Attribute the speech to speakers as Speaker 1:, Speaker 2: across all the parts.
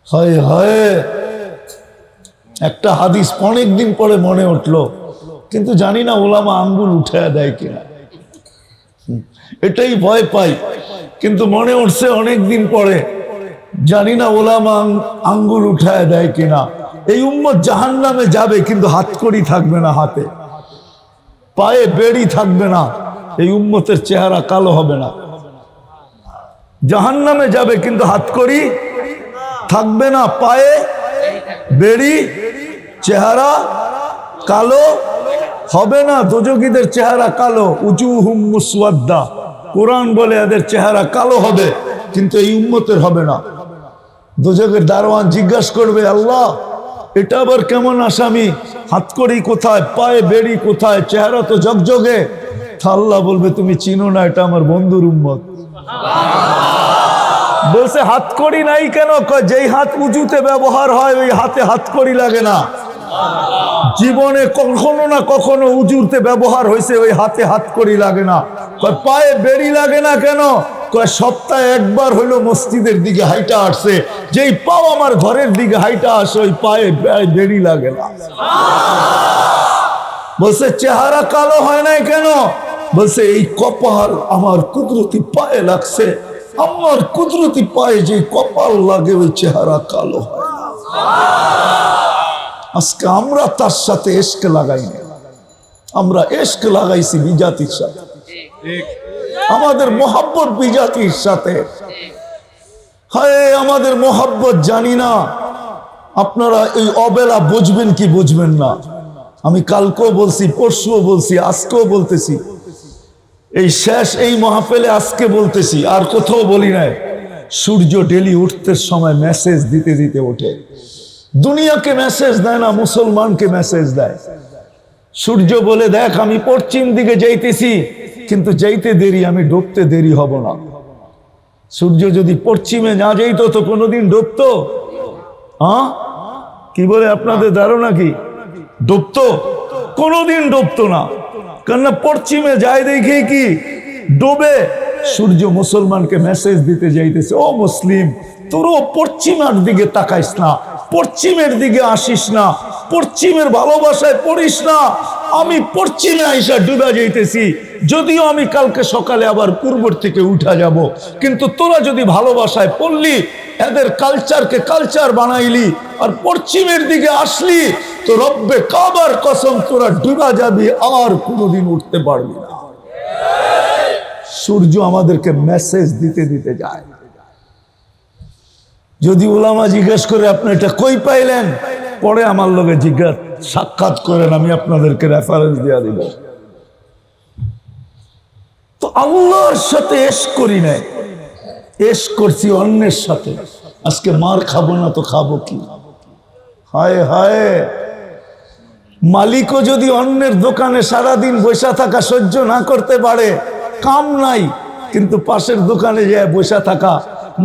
Speaker 1: হায় হায়, একটা হাদিস অনেক দিন পরে মনে উঠলো, কিন্তু জানি না ওলামা আঙ্গুল উঠায় দেয় কিনা, এটাই ভয় পাই। কিন্তু মনে উঠছে অনেক দিন পরে, জানি না ওলামা আঙ্গুল উঠায় দেয় কিনা। এই উম্মত জাহান্নামে যাবে কিন্তু হাতকড়ি থাকবে না হাতে, পায়ে বেড়ি থাকবে না, এই উম্মতের চেহারা কালো হবে না। জাহান্নামে যাবে কিন্তু হাতকড়ি থাকবে না, পায়ে বেড়ি, চেহারা কালো হবে না। দোজখীদের চেহারা কালো, উজুহুম মুসওয়াদ্দা, কোরআন বলে এদের চেহারা কালো হবে, কিন্তু এই উম্মতের হবে না। দোজখের দারোয়ান জিজ্ঞাসা করবে, আল্লাহ এটা আবার কেমন আসামি, হাতকড়ি কোথায়, পায়ে বেড়ি কোথায়, চেহারা তো জগজগে। আল্লাহ বলবে, তুমি চিনো না, এটা আমার বন্ধুর উম্মত। বলছে হাতকড়ি নাই কেন? যেই হাত উঁচুতে ব্যবহার হয় ওই হাতে হাতকড়ি লাগে না। জীবনে কখনো না কখনো উজুতে ব্যবহার হয়েছে, ওই হাতে হাতকড়ি লাগে না। পায়ে বেড়ি লাগে না কেন? সপ্তাহে একবার হলো মসজিদের দিকে হাইটা আসছে, যেই পাও আমার ঘরের দিকে হাইটা আসে ওই পায়ে বেড়ি লাগে না। বলছে চেহারা কালো হয় নাই কেন? বলছে এই কপাল আমার কুদরতি পায়ে লাগছে, আমার কুদরতি পায়ে যে কপাল লাগে ওই চেহারা কালো হয় না। আজকে আমরা তার সাথে এশক লাগাই না, আমরা এশক লাগাইছি বিজাতির সাথে, আমাদের মোহাব্বত বিজাতির সাথে। হায় আমাদের মোহাব্বত জানি না আপনারা এই অবেলা বুঝবেন কি বুঝবেন না। আমি কালকেও বলছি, পরশুও বলছি, আজকেও বলতেছি, এই শেষ এই মাহফিলে আজকে বলতেছি, আর কোথাও বলি নাই। সূর্য ডেলি উঠতে সময় মেসেজ দিতে দিতে ওঠে। দুনিয়াকে মেসেজ দেয় না, মুসলমানকে মেসেজ দেয়। সূর্য বলে, দেখ আমি পশ্চিম দিকে যাইতেছি, কিন্তু যাইতে দেরি, আমি ডুবতে দেরি হব না। সূর্য যদি পশ্চিমে না যাইতো তো কোনোদিন ডুবতো? হ্যাঁ, কি বলে আপনাদের ধারণা কি? ডুবতো? কোনোদিন ডুবতো না, কেননা পশ্চিমে যায় দেখে কি ডুবে। সূর্য মুসলমানকে মেসেজ দিতে যাইতেছে, ও মুসলিম, তোরও পশ্চিমের দিকে তাকাইস না, পশ্চিমের দিকে আসিস না, পশ্চিমের ভালোবাসায় পড়িস না। আমি পশ্চিমে আইসা ডুবে যাইতেছি, যদিও আমি কালকে সকালে আবার পূর্বর থেকে উঠা যাব, কিন্তু তোরা যদি ভালোবাসায় পড়লি, এদের কালচারকে কালচার বানাইলি, আর পশ্চিমের দিকে আসলি, তো রব্বে কাবার কসম তোরা ডুবা যাবি, আর কোনোদিন উঠতে পারবি না। সূর্য আমাদেরকে মেসেজ দিতে দিতে যায়। যদি ওলামা জিজ্ঞেস করে আপনি এটা কই পাইলেন, পরে আমার লগে জিজ্ঞাসা সাক্ষাৎ করেন, আমি আপনাদেরকে রেফারেন্স দিয়ে দিব। তো আল্লাহর সাথে এশক করি নাই, এশক করছি অন্যের সাথে। আজকে মার খাবো না তো খাবো কি? হায় হায়, মালিকও যদি অন্যের দোকানে সারাদিন বসে থাকা সহ্য না করতে পারে, কাম নাই, কিন্তু পাশের দোকানে যায় বসে থাকা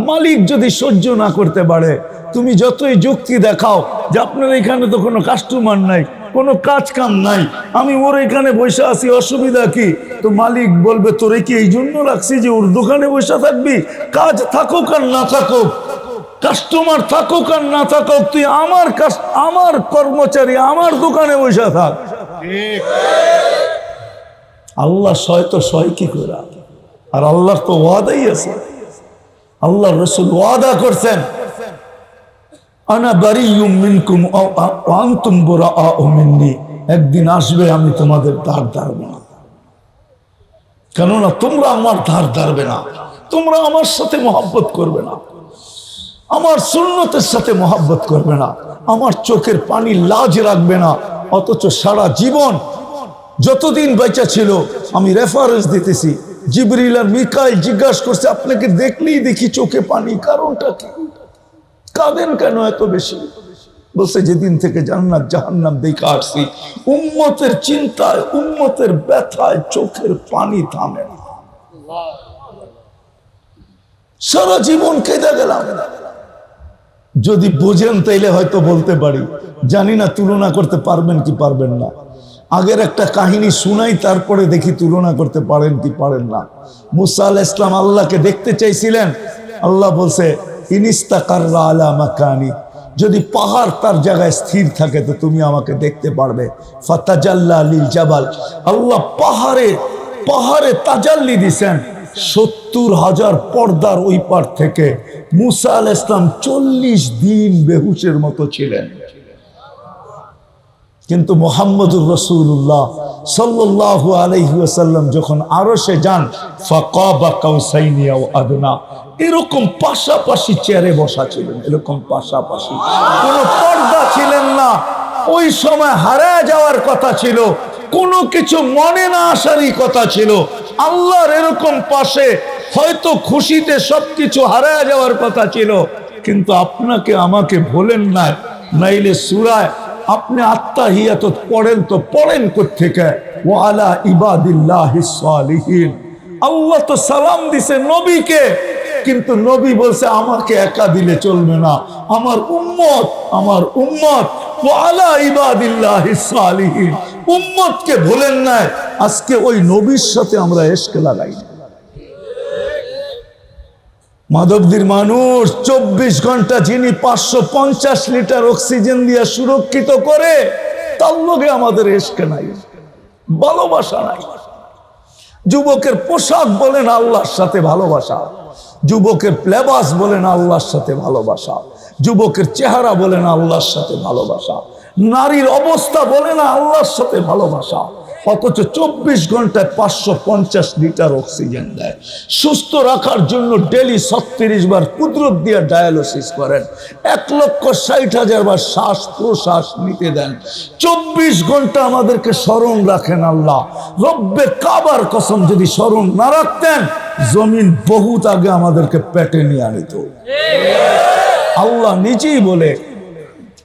Speaker 1: মালিক যদি সহ্য না করতে পারে, তুমি যতই যুক্তি দেখাও যে আপনার এখানে তো কোনো কাস্টমার নাই, কোনো কাজ কাম নাই, আমি ওর এখানে বসে আছি, অসুবিধা কি? তো মালিক বলবে, তোরে কি এই জন্য রাখছি যে ওর দোকানে বসে থাকবি? কাজ থাকুক আর না থাকুক, কাস্টমার থাকুক আর না থাকুক, তুই আমার কর্মচারী, আমার দোকানে বসে থাক। আল্লাহ সয় তো সয় কি করে? আর আল্লাহর তো ওয়াদাই আছে। আল্লাহ রাসূল ওয়াদা করছেন, আনা বারিয়ুম মিনকুম ওয়া আনতুম বুরাআউ মিন্নি, একদিন আসবে আমি তোমাদের ধার ধারবো না। কেননা তোমরা আমার ধার ধারবে না, তোমরা আমার সাথে মহব্বত করবে না, আমার সুন্নতের সাথে মহব্বত করবে না, আমার চোখের পানি লাজ রাখবে না। অথচ সারা জীবন যতদিন বেঁচে ছিল আমি রেফারেন্স দিতেছি, জিবরিল আর মিকাইল জিজ্ঞাসা করছে, আপনাকে দেখলেই দেখি চোখে পানি, কারণটা কি? কাঁদেন কেন এত বেশি? বলছে, যেদিন থেকে জান্নাত জাহান্নাম দেখে আসছি, উম্মতের চিন্তায়, উম্মতের ব্যথায় চোখের পানি থামে না। সারা জীবন কেঁদে গেলাম। যদি বুঝেন তাইলে হয়তো বলতে পারি, জানি না তুলনা করতে পারবেন কি পারবেন না। আগের একটা কাহিনী শুনাই, তারপরে দেখি তুলনা করতে পারেন কি পারেন না। মুসা আলাইহিস সালাম আল্লাহকে দেখতে চাইছিলেন, আল্লাহ বলছে ইনিস্তাকাররা আলা মাকানি, যদি পাহাড় তার জায়গায় স্থির থাকে তো তুমি আমাকে দেখতে পারবে। ফাতাজাল্লা লিল জাবাল, আল্লাহ পাহাড়ে তাজাল্লি দিছেন। 70,000 পর্দার ওই পার থেকে মুসা আলাইহিস সালাম 40 দিন বেহুশের মতো ছিলেন। কিন্তু মুহাম্মদুর রাসূলুল্লাহ সাল্লাল্লাহু আলাইহি ওয়াসাল্লাম যখন আরশে যান, ফাকাবা কাউসাইনি আও আদনা, এরকম পাশাপাশি চেয়ারে বসা ছিলেন, এরকম পাশাপাশি, কোনো পর্দা ছিলেন না। ওই সময় হারায় যাওয়ার কথা ছিল, কোনো কিছু মনে না আসারই কথা ছিল। আল্লাহর এরকম পাশে, হয়তো খুশিতে সবকিছু হারায় যাওয়ার কথা ছিল, কিন্তু আপনাকে আমাকে ভোলেন না। নাইলে সূরায় আপনি আত্তাহিয়াত পড়েন তো পড়েন কোত্থেকে, ওয়া আলা ইবাদিল্লাহিস সালিহিন। আল্লাহ তো সালাম দিছে নবীকে, কিন্তু নবী বলছে আমাকে একা দিলে চলবে না, আমার উম্মত ওয়া আলা ইবাদিল্লাহিস সালিহিন, উম্মতকে ভুলেন না। আজকে ওই নবীর সাথে আমরা ইশক লাগাই। মাধবদীর মানুষ 24 ঘন্টা যিনি 550 লিটার অক্সিজেন দিয়ে সুরক্ষিত করে, তার লগে আমাদের ইশক নাই, ভালোবাসা নাই। যুবকের পোশাক বলেন আল্লাহর সাথে ভালোবাসা, যুবকের লেবাস বলেন আল্লাহর সাথে ভালোবাসা, যুবকের চেহারা বলেন আল্লাহর সাথে ভালোবাসা, নারীর অবস্থা বলেন আল্লাহর সাথে ভালোবাসা। অথচ 24 ঘন্টায় 550 লিটার অক্সিজেন দেয়। সুস্থ রাখার জন্য ডেলি 36 বার কুদরত দিয়ে ডায়ালিসিস করেন, 1,60,000 বার শ্বাস প্রশ্বাস নিতে দেন। 24 ঘন্টা আমাদেরকে স্মরণ রাখেন আল্লাহ। রব্বে কাবার কসম, যদি স্মরণ না রাখতেন জমিন বহুত আগে আমাদেরকে পেটে নিয়ে আনিত। আল্লাহ নিজেই বলে,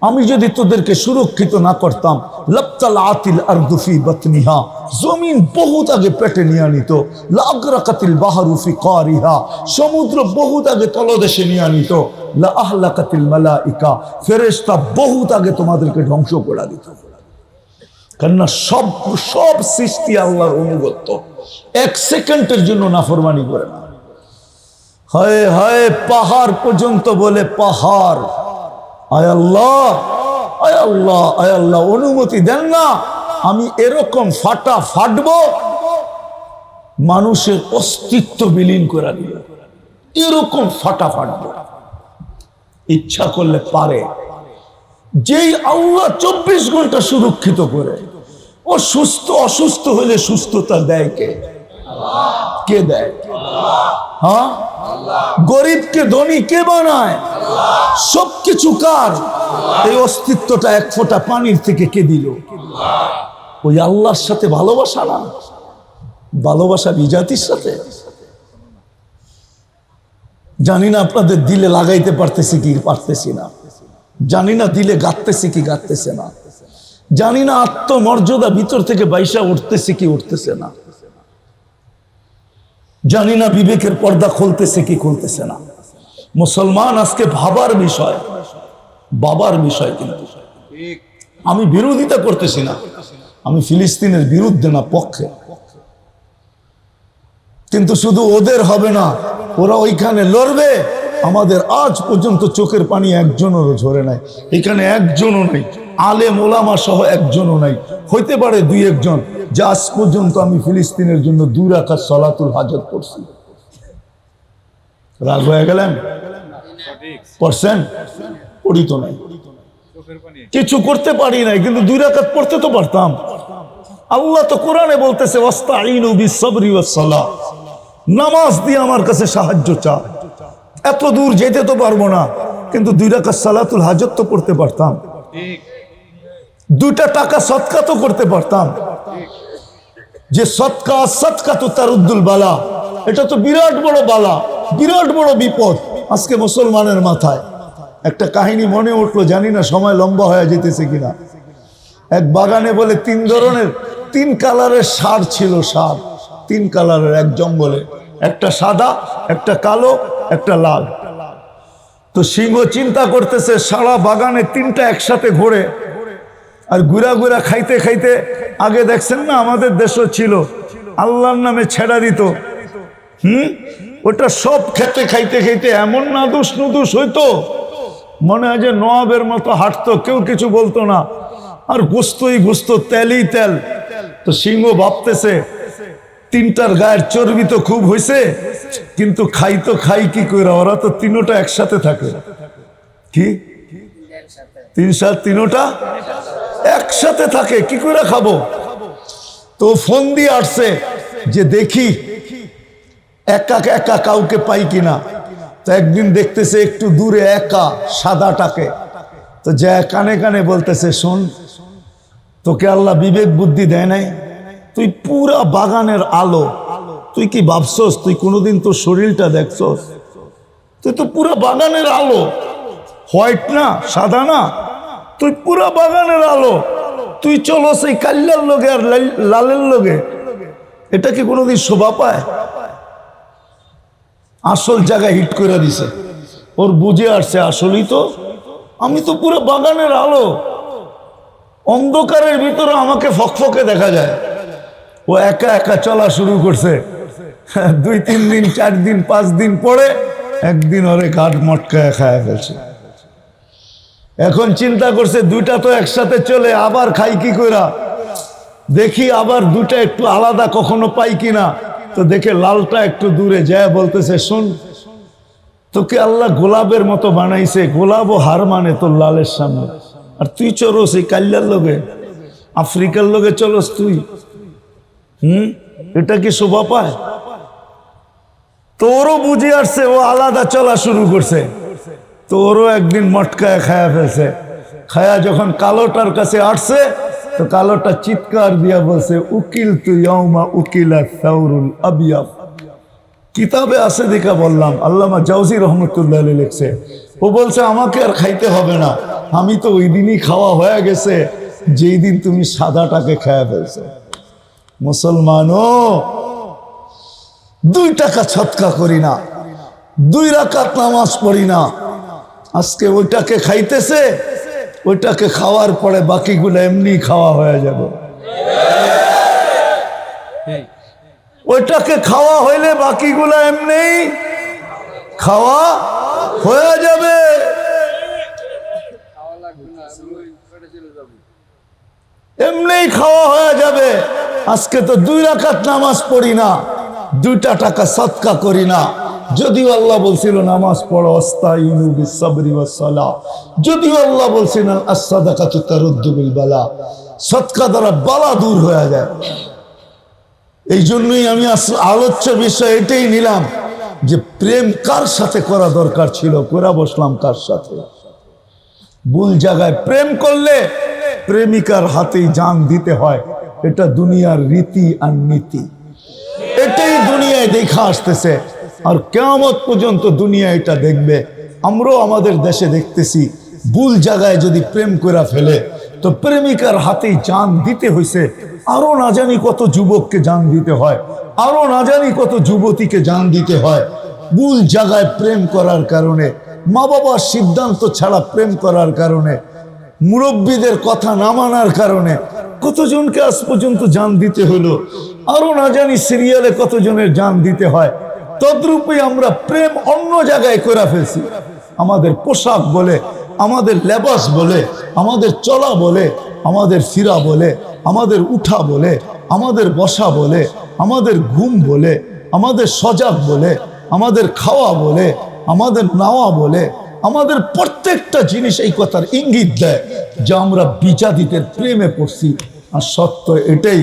Speaker 1: আমি যদি তোদেরকে সুরক্ষিত না করতাম, লাবতালাতিল আরদু ফি বাতনিহা, জমিন বহুত আগে পেটে নিয়ে আনিত। লাগরাকাতিল বাহরু ফি কারিহা, সমুদ্র বহুত আগে তলদেশে নিয়ে আনিত। লা আহলাকাতিল মালাইকা, ফেরেশতা বহুত আগে তোমাদেরকে ধ্বংস করে দিত। কেননা সব সৃষ্টি আল্লাহর অনুগত্য, 1 সেকেন্ডের জন্য নাফরমানি করে না। হায় হায়, পাহাড় পর্যন্ত বলে, পাহাড়, আয় আল্লাহ, আয় আল্লাহ, আয় আল্লাহ, অনুমতি দেন না আমি এরকম ফাটবো, মানুষের অস্তিত্ব বিলীন করে দিল, এরকম ফাটবো। ইচ্ছা করলে পারে। যেই আল্লাহ 24 ঘন্টা সুরক্ষিত করে, ও অসুস্থ হলে সুস্থতা দেয় কে দেয়? হ্যাঁ, গরিবকে ধনী কে বানায়? সবকিছু কার? এই অস্তিত্বটা 1 ফোঁটা পানির থেকে কে দিল? ওই আল্লাহর সাথে ভালোবাসা না, ভালোবাসা বিজাতির সাথে। জানি না আপনাদের দিলে লাগাইতে পারতেছি কি পারতেছি না, জানি না দিলে গাঁথতেছি কি গাঁথতেছে না, জানি না আত্মমর্যাদা ভিতর থেকে বাইসা উঠতেছে কি উঠতেছে না, জানি না বিবেকের পর্দা খুলতেছে কি খুলতেছে না। মুসলমান আজকে বাবার বিষয়। কিন্তু আমি বিরোধিতা করতেছি না, আমি ফিলিস্তিনের বিরুদ্ধে না, পক্ষে। কিন্তু শুধু ওদের হবে না, ওরা ওইখানে লড়বে। আমাদের আজ পর্যন্ত চোখের পানি একজনেরও ঝরে নাই, এখানে একজনও নাই, আলেম ওলামা সহ একজনও নাই, হইতে পারে 2-1 জন, যে আজ পর্যন্ত আমি ফিলিস্তিনের জন্য 2 রাকাত সালাতুল হাজত পড়ছি। রাগ হয়ে গেলেন? পড়ছেন? পড়ি তো নাই, কিছু করতে পারি নাই, কিন্তু 2 রাকাত পড়তে তো পারতাম। আল্লাহ তো কোরআনে বলতেছে, ওয়াস্তাঈনু বিস-সাবরি ওয়াস-সালাহ, নামাজ দিয়ে আমার কাছে সাহায্য চা। এত দূর যেতে তো পারবো না, কিন্তু 2 রাকাত সালাতুল হাজত তো পড়তে পারতাম, 2টা টাকা সদকা তো করতে পারতাম। যে সদকা তো তারুদ্দুল বালা, এটা তো বিরাট বড় বালা, বিরাট বড় বিপদ আজকে মুসলমানের মাথায়। একটা কাহিনী মনে উঠলো, জানি না সময় লম্বা হয়ে যেতেছে কিনা। এক বাগানে বলে 3 কালারের ষাঁড় ছিল, 3 কালারের, এক জঙ্গলে, একটা সাদা, একটা কালো, একটা লাল। তো সিংহ চিন্তা করতেছে, সারা বাগানে 3টা একসাথে ঘোরে, আর ঘুরা খাইতে খাইতে, আগে দেখছেন না আমাদের দেশও ছিল, আল্লাহর নামে ছেড়া দিত, ওটা সব খেতে খাইতে খাইতে এমন নাদুস নুদুস হইতো, মনে হয় যে নবাবের মতো হাঁটতো, কেউ কিছু বলতো না। আর গোস্তই গোস্ত, তেলই তেল। তো সিংহ ভাবতেছে তিনটার গায়ের চর্বি তো খুব হয়েছে, কিন্তু খাই তো খাই কি করে, ওরা তো তিনোটা একসাথে থাকে। কি তিন সাত তিনোটা একসাথে থাকে, কি করে খাবো? তো ফোন দিয়ে আসছে যে দেখি একা একা কাউকে পাই কিনা। তো একদিন দেখতেছে একটু দূরে একা সাদাটাকে, তো যা কানে কানে বলতেছে, শোন, তোকে আল্লাহ বিবেক বুদ্ধি দেয় নাই? তুই পুরা বাগানের আলো, তুই কি ভাবছস তুই কোনোদিন তোর শরীরটা দেখছস? তুই তো পুরা বাগানের আলো, হোয়াইট না সাদা না, তুই পুরা বাগানের আলো। তুই চলো সেই কাল্যার লোকে আর লালের লোকে, এটা কি কোনোদিন শোভা পায়? আসল জায়গায় হিট করে দিছে, ওর বুঝে আসছে আসলেই তো আমি তো পুরো বাগানের আলো, অন্ধকারের ভিতরে আমাকে ফকফকে দেখা যায়। ও একা একা চলা শুরু করছে। 2-3 দিন 4 দিন 5 দিন পরে একদিন ওরে কাঠ মটকায় খায় ফেলছে। এখন চিন্তা করছে দুইটা তো একসাথে চলে, আবার খাই কি কইরা, দেখি আবার দুটা একটু আলাদা কখনো পাই কিনা। তো দেখে লালটা একটু দূরে যায়, বলতেছে, শোন, তোকে আল্লাহ গোলাপের মতো বানাইছে, গোলাপও হার মানে তোর লালের সামনে, আর তুই চলস এই কাল্যার লোকে, আফ্রিকার লোকে চলস তুই। এটা কি শোভা পায়? তোরও বুঝে আসছে, ও আলাদা চলা শুরু করছে। তোরও একদিন মটকায় খায়া ফেলছে। খায়া যখন কালোটার কাছে আসছে, তো কালোটা চিৎকার দিয়া বলছে, উকিল তুই ইয়াউমা উকিলা সাউরুল আবিয়াব। কিতাবে আছে দেখা বললাম, আল্লামা জাওজি রহমতুল্লাহ আলাইহি লিখছে। ও বলছে আমাকে আর খাইতে হবে না, আমি তো ওই দিনই খাওয়া হয়ে গেছে যেই দিন তুমি সাদাটাকে খায়া ফেলছো। মুসলমানও 2 টাকা সদকা করি না, 2 রাকাত নামাজ পড়ি না, আজকে ওইটাকে খাইতেছে, ওইটাকে খাওয়ার পরে বাকিগুলো এমনি খাওয়া হয়ে যাবে। ওইটাকে খাওয়া হইলে বাকিগুলো এমনি খাওয়া হয়ে যাবে। এমনি খাওয়া হয়ে যাবে। আজকে তো 2 রাকাত নামাজ পড়ি না, 2 টাকা সদকা করি না, যদিও আল্লাহ বলছিল নামাজ পড়ো, আস্তাইনু বিসসাবরি ওয়াস সালাহ, যদিও আল্লাহ বলছিলেন আস-সাদাকাতু তারুদ্দু বিল বালা, সদকা দ্বারা বালা দূর হয়ে যায়। এই জন্যই আমি আলোচ্য বিষয় এটাই নিলাম যে প্রেম কার সাথে করা দরকার ছিল, করে বসলাম কার সাথে। ভুল জায়গায় প্রেম করলে প্রেমিকার হাতেই জান দিতে হয়, এটা দুনিয়ার রীতি আর নীতি, এটাই দুনিয়ায় দেখা আসতেছে, আর কিয়ামত পর্যন্ত দুনিয়া এটা দেখবে। আমরাও আমাদের দেশে দেখতেছি, ভুল জায়গায় যদি প্রেম করে ফেলে তো প্রেমিকার হাতেই জান দিতে হয়েছে। আরো না জানি কত যুবককে জান দিতে হয়, আরো না জানি কত যুবতীকে জান দিতে হয় ভুল জায়গায় প্রেম করার কারণে, মা বাবার সিদ্ধান্ত ছাড়া প্রেম করার কারণে, মুরব্বীদের কথা না মানার কারণে কতজনকে আজ পর্যন্ত জান দিতে হলো। আরো না জানি সিরিয়ালে কতজনের জান দিতে হয়। তদ্রূপে আমরা প্রেম অন্য জায়গায় করে ফেলছি। আমাদের পোশাক বলে, আমাদের লেবাস বলে, আমাদের চলা বলে, আমাদের ফিরা বলে, আমাদের উঠা বলে, আমাদের বসা বলে, আমাদের ঘুম বলে, আমাদের সজাগ বলে, আমাদের খাওয়া বলে, আমাদের নাওয়া বলে, আমাদের প্রত্যেকটা জিনিস এই কথার ইঙ্গিত দেয় যে আমরা বিজাতিদের প্রেমে পড়ছি। আর সত্য এটাই,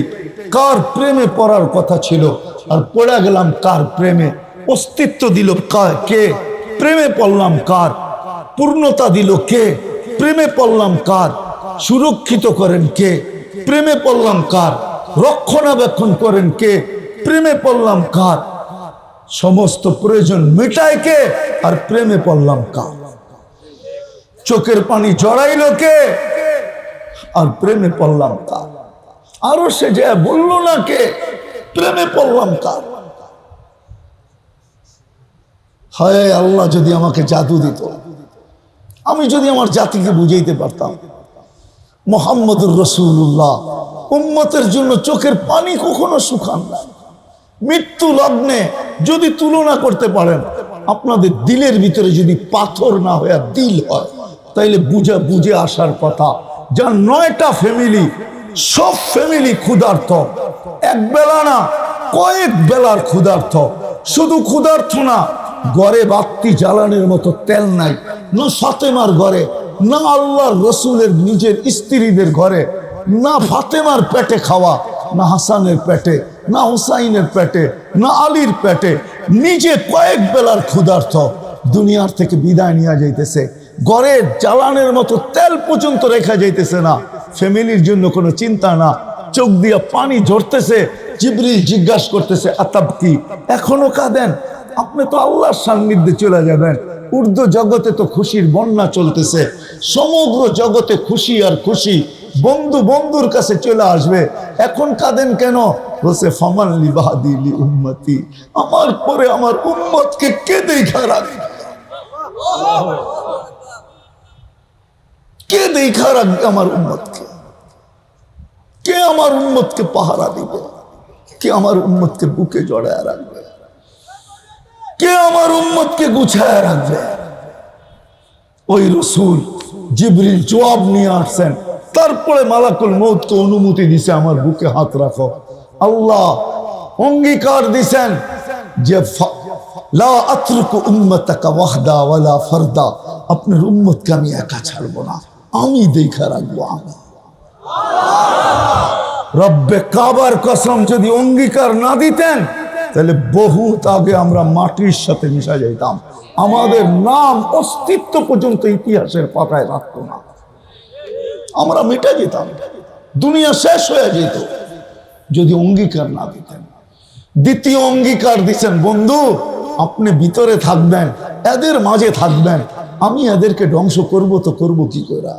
Speaker 1: কার প্রেমে পড়ার কথা ছিল আর পড়ে গেলাম কার প্রেমে। অস্তিত্ব দিল কে? প্রেমে পড়লাম কার? পূর্ণতা দিল কে? প্রেমে পড়লাম কার? সুরক্ষিত করেন কে? প্রেমে পড়লাম কার? রক্ষণাবেক্ষণ করেন কে? প্রেমে পড়লাম কার? সমস্ত প্রয়োজন মেটায় কে? আর প্রেমে পড়লাম কার? চোখের পানি জড়াইল কে? আর প্রেমে পড়লাম কার? আরো সে যে বলল না কে? প্রেমে পড়লাম কার? হায় আল্লাহ, যদি আমাকে জাদু দিত, আমি যদি আমার জাতিকে বুঝাইতে পারতাম মুহাম্মদুর রাসূলুল্লাহ উম্মতের জন্য চোখের পানি কখনো শুকান না, মৃত্যু লগ্নে যদি তুলনা করতে পারেন, আপনাদের দিলের ভিতরে যদি পাথর না হয়ে দিল হয়, তাইলে বুঝে বুঝে আসার কথা। যার 9টা ফ্যামিলি, সব ফ্যামিলি ক্ষুধার্ত, এক বেলা না কয়েক বেলার ক্ষুধার্ত। শুধু ক্ষুধার্ত না, ঘরে বাতি জ্বালানোর মতো তেল নাই, না ফাতেমার ঘরে, না আল্লাহর রসুলের নিজের স্ত্রীদের ঘরে, না ফাতেমার পেটে খাওয়া, না হাসানের পেটে, না হুসাইনের পেটে, না আলীর পেটে, নিজে কয়েক বেলার ক্ষুধার্ত দুনিয়ার থেকে বিদায় নিয়ে যাইতেছে। ঘরে জ্বালানোর মতো তেল পর্যন্ত রেখা যাইতেছে না, ফ্যামিলির জন্য কোনো চিন্তা না, চোখ দিয়ে পানি ঝরতেছে। জিবরিল জিজ্ঞাসা করতেছে আতাব কি, এখনো কাঁদেন? আপনি তো আল্লাহর সান্নিধ্যে চলে যাবেন। উর্দু জগতে তো খুশির বন্যা চলতেছে, সমগ্র জগতে খুশি আর খুশি, বন্ধু বন্ধুর কাছে চলে আসবে, এখন কাঁদেন কেন? বলছে ফামান লি বাদি লি উম্মতি, আমার পরে আমার উম্মতকে কে দেখা রাখবে, কে দেখা রাখবে আমার উম্মতকে? কে আমার উম্মতকে পাহারা দিবে? কে আমার উম্মতকে বুকে জড়ায় রাখবে? কে আমার উম্মতকে গুছায় রাখবে? ওই রসুল জিবরিল জবাব নিয়ে আসছেন, তারপরে মালাকুল মউতকে অনুমতি দিছে আমার বুকে হাত রাখো। আল্লাহ অঙ্গীকার দিছেন যে লা আতরুকু উম্মতাকা ওয়াহদা ওয়ালা ফারদা, আপনার উম্মতকে আমি একা ছাড়বো না, আমি দেখা রাখবো। আমি রব্বে কাবার কসম, যদি অঙ্গীকার না দিতেন তাহলে বহুত আগে আমরা মাটির সাথে মিশা যাইতাম, আমাদের নাম অস্তিত্ব পর্যন্ত ইতিহাসের পাতায় রাখতো না, আমরা মিটে যেতাম, দুনিয়া শেষ হয়ে যেত যদি অঙ্গীকার না দিতেন। দ্বিতীয় অঙ্গীকার দিচ্ছেন, বন্ধু আপনি ভিতরে থাকবেন, এদের মাঝে থাকবেন, আমি এদেরকে ধ্বংস করব তো করব কি করে?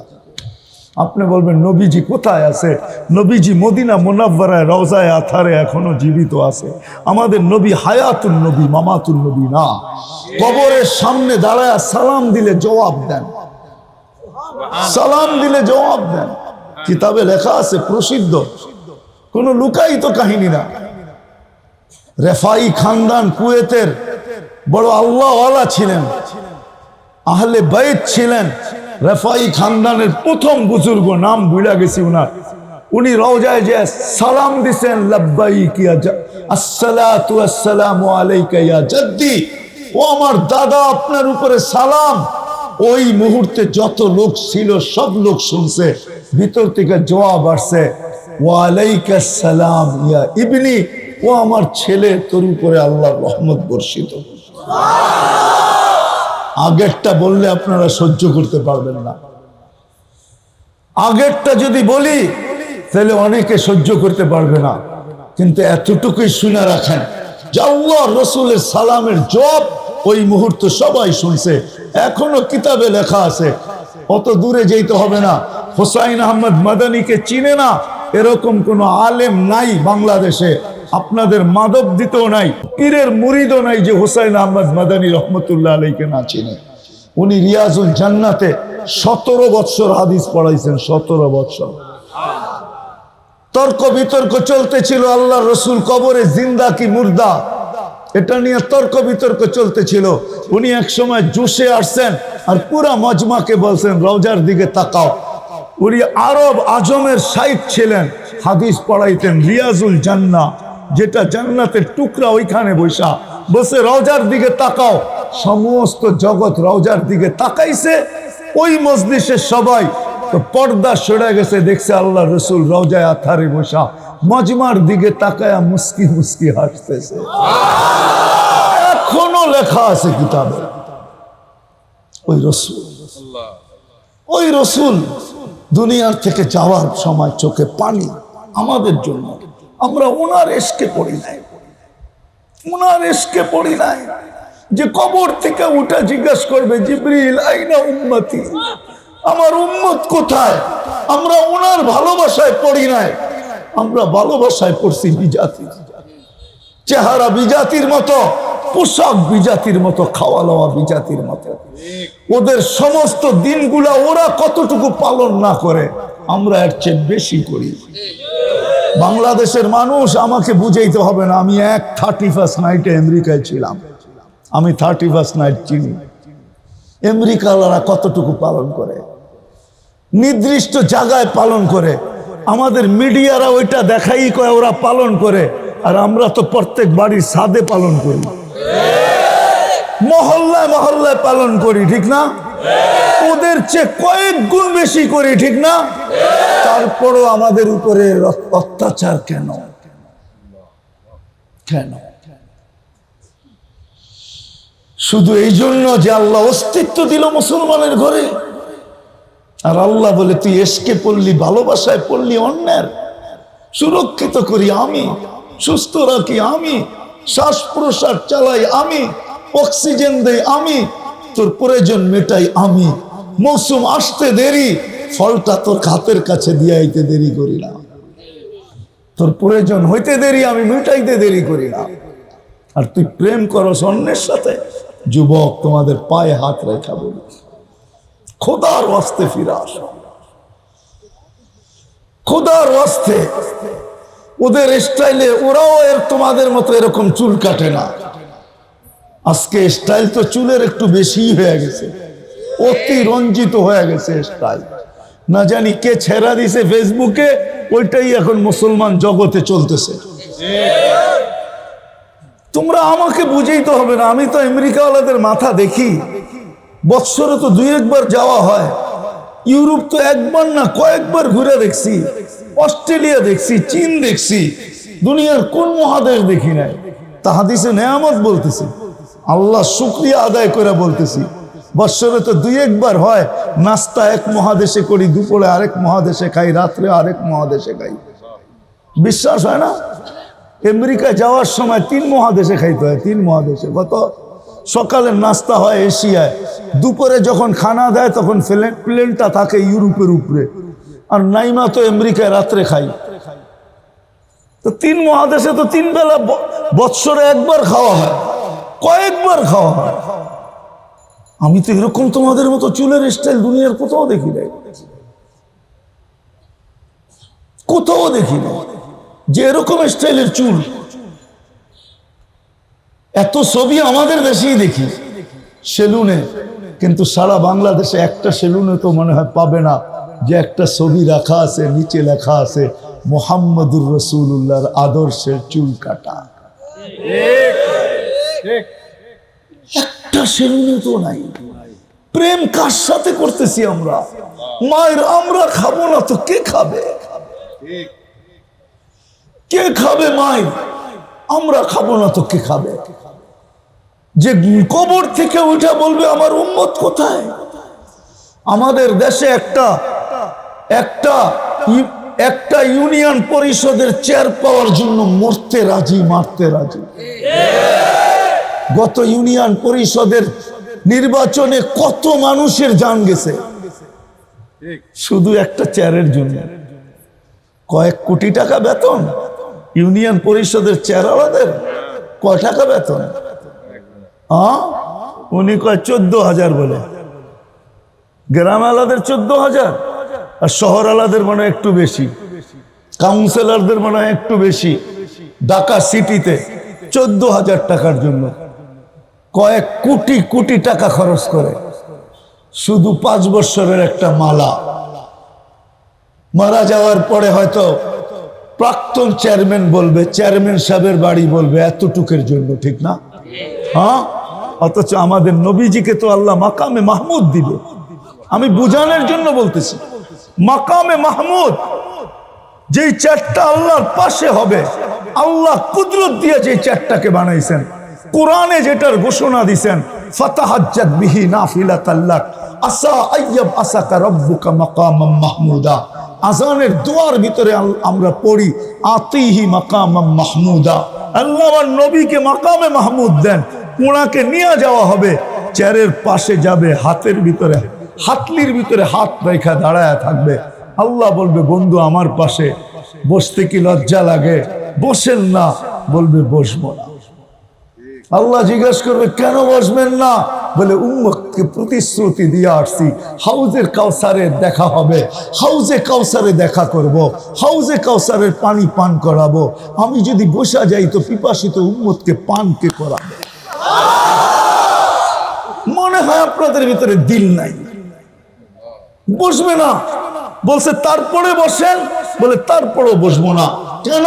Speaker 1: আপনি বলবেন নবীজি কোথায় আছে? নবীজি মদিনা মুনাওয়ারায় রওজায়ে আথারে এখনো জীবিত আছে। আমাদের নবী হায়াতুন নবী, মামাতুন নবী না। কবরের সামনে দাঁড়ায় সালাম দিলে জবাব দেন, সালাম দিলে জবাব দেন। কিতাবে লেখা আছে, প্রসিদ্ধ, কোনো লুকায়িত কাহিনী না। রেফাই খানদান কুয়েতের বড় আল্লাহওয়ালা ছিলেন, আহলে বাইত ছিলেন। রেফাই খানদানের প্রথম বুজুর্গ, নাম ভুলে গেছি উনার, উনি রওজায় যে সালাম দিছেন, লাব্বাইক ইয়া আসসালাতু ওয়াসসালামু আলাইকা ইয়া জাদ্দি, ও আমার দাদা আপনার উপরে সালাম। ওই মুহূর্তে যত লোক ছিল সব লোক শুনছে, ভিতর থেকে জবাব আসছে, ওয়া আলাইকা সালাম ইয়া ইবনি, ও আমার ছেলে, তোর উপরে আল্লাহর রহমত বর্ষিত। আগেরটা বললে আপনারা সহ্য করতে পারবেন না, আগেরটা যদি বলি তাহলে অনেকে সহ্য করতে পারবে না, কিন্তু এতটুকুই শুনে রাখেন যে আল্লাহ রসুলের সালামের জবাব ওই মুহূর্তে সবাই শুনছে। এখনো কিতাবে লেখা আছে, অত দূরে যেতে হবে না, হুসাইন আহমদ মাদানীকে চিনে না এরকম কোন আলেম নাই বাংলাদেশে, আপনাদের মাদক দিতেও নাই, পীরের মুরিদও নাই যে হুসাইন আহমদ মাদানী রহমতুল্লাহ আলাইকে না চিনে। উনি রিয়াজুল জান্নাতে 17 বৎসর হাদিস পড়াইছেন, 17 বৎসর। তর্ক বিতর্ক চলতেছিল, আল্লাহ রসুল কবরে জিন্দা কি মুর্দা, এটা নিয়ে তর্ক বিতর্ক চলতেছিল। উনি এক সময় জোশে আসছেন আর পুরা মজমাকে বলছেন রওজার দিকে তাকাও। উনি আরব আজমের শাইখ ছিলেন, হাদিস পড়াইতেন, রিয়াজুল জান্নাহ যেটা জান্নাতের টুকরা, ওইখানে বৈশা বসে রওজার দিকে তাকাও। সমস্ত জগৎ রওজার দিকে তাকাইছে, ওই মজলিসের সবাই তো পর্দা সরে গেছে, দেখছে আল্লাহ রসুল রওজায় আথারে বসা, মজমার দিকে তাকায়া মুস্কি মুস্কি হাসতেছে। এখনো লেখা আছে কিতাবে, ওই রসুল দুনিয়ার থেকে যাওয়ার সময় চোখে পানি আমাদের জন্য, আমরা ওনার এসকে পড়ি নাই, ওনার এসকে পড়ি নাই যে কবর থেকে উঠে জিজ্ঞেস করবে জিবরিল আইনা উম্মতি, আমার উম্মত কোথায়? আমরা ওনার ভালোবাসায় পড়ি নাই, আমরা ভালোবাসায় পড়ছি বিজাতি, চেহারা বিজাতির মতো, পোশাক বিজাতির মতো, খাওয়া দাওয়া বিজাতির মতো। ওদের সমস্ত দিনগুলা ওরা কতটুকু পালন না করে আমরা এর চেয়ে বেশি করি। বাংলাদেশের মানুষ আমাকে বুঝাইতে হবে না, আমি 31st নাইটে আমেরিকায় ছিলাম, আমি 31st নাইট চিনি। আমেরিকাওয়ালারা কতটুকু পালন করে, নির্দিষ্ট জায়গায় পালন করে, আমাদের মিডিয়ারা ওইটা দেখাই কয় ওরা পালন করে, আর আমরা তো প্রত্যেক বাড়ির ছাদে পালন করি, মহল্লায় মহল্লায় পালন করি, ঠিক না? ওদের চেয়ে কয়েক গুণ বেশি করি, ঠিক না? তারপরও আমাদের উপরে অত্যাচার কেন? কেন? শুধু এই জন্য যে আল্লাহ অস্তিত্ব দিল মুসলমানের ঘরে, আর আল্লাহ বলে তুই এসকে পড়লি, ভালোবাসায় পড়লি, অন্যের সুরক্ষিত করি আমি, সুস্থ রাখি আমি, শ্বাস প্রশ্বাস চালাই আমি, অক্সিজেন দেই আমি, তোর প্রয়োজন মেটাই আমি, মৌসুম আসতে দেরি, ফলটা তোর হাতের কাছে দিয়াইতে দেরি করি না, তোর প্রয়োজন হইতে দেরি, আমি মেটাইতে দেরি করি না। আর তুই প্রেম করস অন্যের সাথে। যুবক, তোমাদের পায়ে হাত রেখা বলি, খোদার ওয়াস্তে ফিরে আসো, খোদার ওয়াস্তে। ওদের স্টাইলে ওরাও তোমাদের মতো এরকম চুল কাটে না। আজকে স্টাইল তো চুলের একটু বেশি হয়ে গেছে, অতি রঞ্জিত হয়ে গেছে স্টাইল। না জানি কে ছেড়া দিছে ফেসবুকে, ওইটাই এখন মুসলমান জগতে চলতেছে। তোমরা আমাকে বুঝাইতে হবে না, আমি তো আমেরিকাওয়ালাদের মাথা দেখি, বৎসরে তো 2-1 যাওয়া হয়। ইউরোপ তো একবার না কয়েকবার ঘুরে দেখছি, অস্ট্রেলিয়া দেখছি, চীন দেখছি, দুনিয়ার কোন মহাদেশ দেখি নাই। তা হাদিসে নেয়ামত বলতেছি, আল্লাহ শুকরিয়া আদায় করে বলতেছি। বৎসরে তো 2-1 হয়, নাস্তা এক মহাদেশে করি, দুপুরে আরেক মহাদেশে খাই, রাত্রে আরেক মহাদেশে খাই। বিশ্বাস হয় না? আমেরিকায় যাওয়ার সময় 3 মহাদেশে খাইতে হয়, 3 মহাদেশে। কত সকালের নাস্তা হয় এশিয়ায়, দুপুরে যখন খানা দেয় তখন প্লেনটা থাকে ইউরোপের উপরে, আর নাইমা তো আমেরিকায় রাত্রে খাই। তো 3 মহাদেশে তো 3 বেলা বৎসরে 1 খাওয়া হয়, কয়েকবার খাওয়া হয়। আমি তো এরকম তোমাদের মতো চুলের স্টাইল দুনিয়ার কোথাও দেখি নাই, কোথাও দেখি নাই যে এরকম স্টাইলের চুল। এত ছবি আমাদের দেশেই দেখি সেলুনে, কিন্তু সারা বাংলাদেশে একটা সেলুনে তো মনে হয় পাবে না যে একটা ছবি রাখা আছে, নিচে লেখা আছে মুহাম্মদুর রাসূলুল্লাহর আদর্শের চুল কাটা। একটা সেলুনে তো নাই। প্রেম কার সাথে করতেছি আমরা? মায়ের আমরা খাবো না তো কে খাবে? কে খাবে? মায়ের আমরা খাবো না তো কে খাবে? যে কবর থেকে উঠে বলবে আমার উম্মত কোথায়? আমাদের দেশে একটা ইউনিয়ন পরিষদের চেয়ার পাওয়ার জন্য মরতে রাজি, মারতে রাজি। গত ইউনিয়ন পরিষদের নির্বাচনে কত মানুষের জান গেছে শুধু একটা চেয়ারের জন্য। কয়েক কোটি টাকা বেতন ইউনিয়ন পরিষদের চেয়ারওয়ালাদের। কয় টাকা বেতন? উনি কয় 14,000 বলে। গ্রাম আলাদের 14,000, আর শহর আলাদের মনে হয় একটু বেশি, কাউন্সিলরদের মনে হয় একটু বেশি। ঢাকা সিটিতে 14,000 টাকার জন্য কয়েক কোটি কোটি টাকা খরচ করে শুধু 5 বছরের একটা মালা। মারা যাওয়ার পরে হয়তো প্রাক্তন চেয়ারম্যান বলবে, চেয়ারম্যান সাহেবের বাড়ি বলবে এতটুকের জন্য, ঠিক না? হ্যাঁ, অথচ আমাদের নবীজিকে তো আল্লাহ মাকামে মাহমুদ দিবে। আমি বুঝানোর জন্য বলতেছি, মাকামে মাহমুদ যেই চেয়ারটা আল্লাহর পাশে হবে, আল্লাহ কুদরত দিয়ে যে চেয়ারটাকে বানাইছেন, কোরআনে যেটার ঘোষণা দিয়েছেন, ফাতাহাজ্জাত বিহি নাফিলাতাল লাক আসা আইয়াব আসাকা রাব্বুকা মাকামাম মাহমুদা। আজানের দোয়ার ভিতরে আমরা পড়ি আতিহি মাকামাম মাহমুদা, আল্লাহ আমার নবীকে মাকামে মাহমুদ দেন। ওনাকে নিয়ে যাওয়া হবে, চেয়ারের পাশে যাবে, হাতের ভিতরে হাতলির ভিতরে হাত রেখা দাঁড়ায় থাকবে। আল্লাহ বলবে বন্ধু আমার পাশে বসতে কি লজ্জা লাগে? বসেন না। বলবে বসবো না। আল্লাহ জিজ্ঞাসা করবে কেন বসবেন না? বলে উম্মতকে প্রতিশ্রুতি দিয়ে আসছি, হাউজের কাউসারের দেখা হবে, হাউজে কাউসারে দেখা করব, হাউজে কাউসারের পানি পান করাবো। আমি যদি বসা যাই তো পিপাসিত উম্মতকে পান কে করাবে? মনে হয় আপনাদের ভিতরে দিল নাই, বসবে না। বলছে তারপরে বসেন, বলে তারপরেও বসবো না। কেন?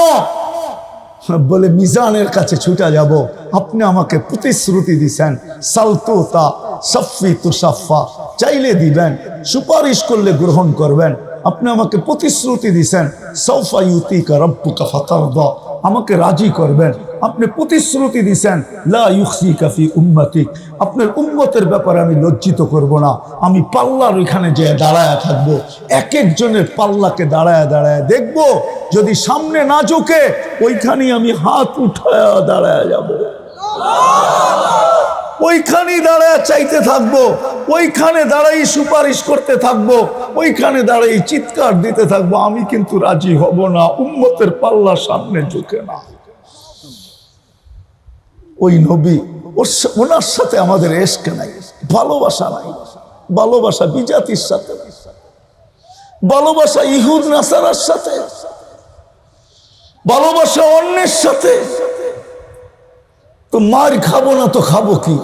Speaker 1: বলে মিজানের কাছে ছুটা যাব। আপনি আমাকে প্রতিশ্রুতি দিছেন, সালতুতা সাফি তুসাফা, চাইলে দিবেন, সুপারিশ করলে গ্রহণ করবেন। আপনি আমাকে প্রতিশ্রুতি দিছেন, সাউফা ইউতিকা রাব্বুকা ফাতারদা, আমাকে রাজি করবেন। আপনি প্রতিশ্রুতি দিছেন, লা ইউখজিকা ফি উম্মতিক, আপনার উম্মতের ব্যাপারে আমি লজ্জিত করব না। আমি পাল্লার ওইখানে যেয়ে দাঁড়ায় থাকবো, এক একজনের পাল্লাকে দাঁড়ায় দাঁড়ায় দেখব। যদি সামনে না ঝুঁকে ওইখানেই আমি হাত উঠায় দাঁড়ায় যাব, ওইখানেই দাঁড়ায় চাইতে থাকবো, ওইখানে দাঁড়াই সুপারিশ করতে থাকবো, ওইখানে দাঁড়াই চিৎকার দিতে থাকবো। আমি কিন্তু রাজি হব না উম্মতের পাল্লা সামনে ঝুঁকে না। ওই নবী, ওনার সাথে আমাদের এশক নাই, ভালোবাসা নাই। ভালোবাসা বিজাতির সাথে, ভালোবাসা ইহুদ নাসারার সাথে, ভালোবাসা অন্যের সাথে। তো মার খাবো না তো খাবো কি?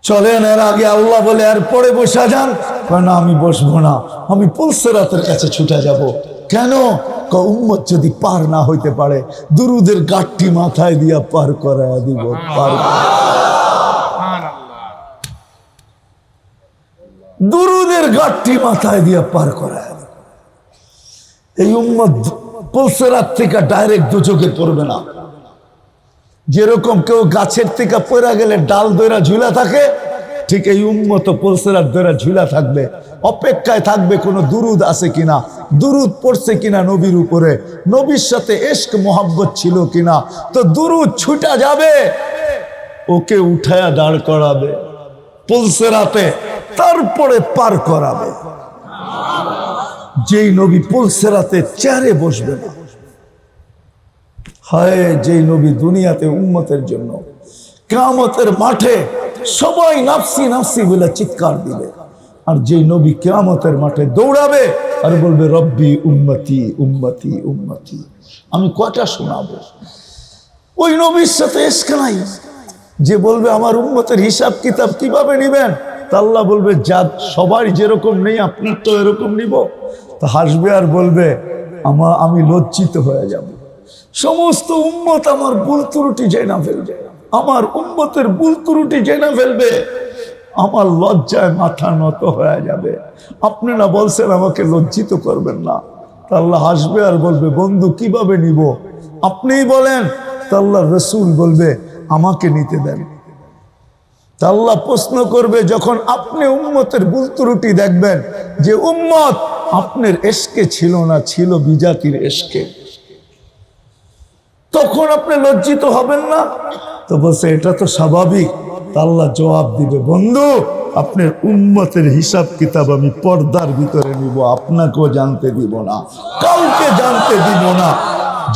Speaker 1: চলেন, এর আগে আল্লাহ বলে এর পরে বসা যান। না, আমি বসবো না, আমি পুলসিরাতের কাছে ছুটে যাব। কেন? উম্মত যদি পার না হইতে পারে, দুরুদের গাঠটি মাথায় দিয়া পার করায় দিব। দুরুদের গাঠটি মাথায় দিয়া পার করায় দিব। এই উম্মত পুলসিরাত থেকে ডাইরেক্ট দুচোখে পড়বে না। যেরকম কেউ গাছের থেকে পড়া গেলে ডাল দইরা ঝুলা থাকে, ঠিক এই উম্মত পুলসিরাত দইরা ঝুলা থাকবে, অপেক্ষায় থাকবে কোনো দুরুদ আছে কিনা, দুরুদ পড়ছে কিনা নবীর উপরে, নবীর সাথে ইশক মোহাব্বত ছিল কিনা। তো দুরুদ ছুটা যাবে, ওকে উঠায়া দাঁড় করাবে পুলসিরাতে, তারপরে পার করাবে। যেই নবী পুলসিরাতে চেয়ারে বসবে না, হায় যেই নবী দুনিয়াতে উম্মতের জন্য কিয়ামতের মাঠে সবাই নাফসি নাফসি বলে চিৎকার দিবে, আর যেই নবী কিয়ামতের মাঠে দৌড়াবে আর বলবে রব্বি উম্মতি উম্মতি উম্মতি। আমি কয়টা শোনাবো? ওই নবীর সাথে ইশক নাই, যে বলবে আমার উম্মতের হিসাব কিতাব কিভাবে নিবেন? তা আল্লাহ বলবে যা সবাই যেরকম নেই আপনার তো এরকম নিব। তো হাসবে আর বলবে আমি লজ্জিত হয়ে যাব। সমস্ত উম্মত আমার ভুল ত্রুটি জেনে ফেলবে, আমার উম্মতের ভুল ত্রুটি জেনে ফেলবে, আমার লজ্জায় মাথা নত হয়ে যাবে। আপনারা বলছেন আমাকে লজ্জিত করবেন না। তা আল্লাহ হাসবে আর বলবে বন্ধু কিভাবে নিব? আপনিই বলেন। তা আল্লাহ রসুল বলবে আমাকে নিতে দেন। তা আল্লাহ প্রশ্ন করবে, যখন আপনি উম্মতের ভুল ত্রুটি দেখবেন যে উম্মত আপনার এশকে ছিল না, ছিল বিজাতির এশকে, তখন আপনি লজ্জিত হবেন না? তো বলছে এটা তো স্বাভাবিক। আল্লাহ জবাব দিবে, বন্ধু আপনার উম্মতের হিসাব কিতাব আমি পর্দার ভিতরে নিব, আপনাকেও জানতে দিব না, কাউকে জানতে দিব না।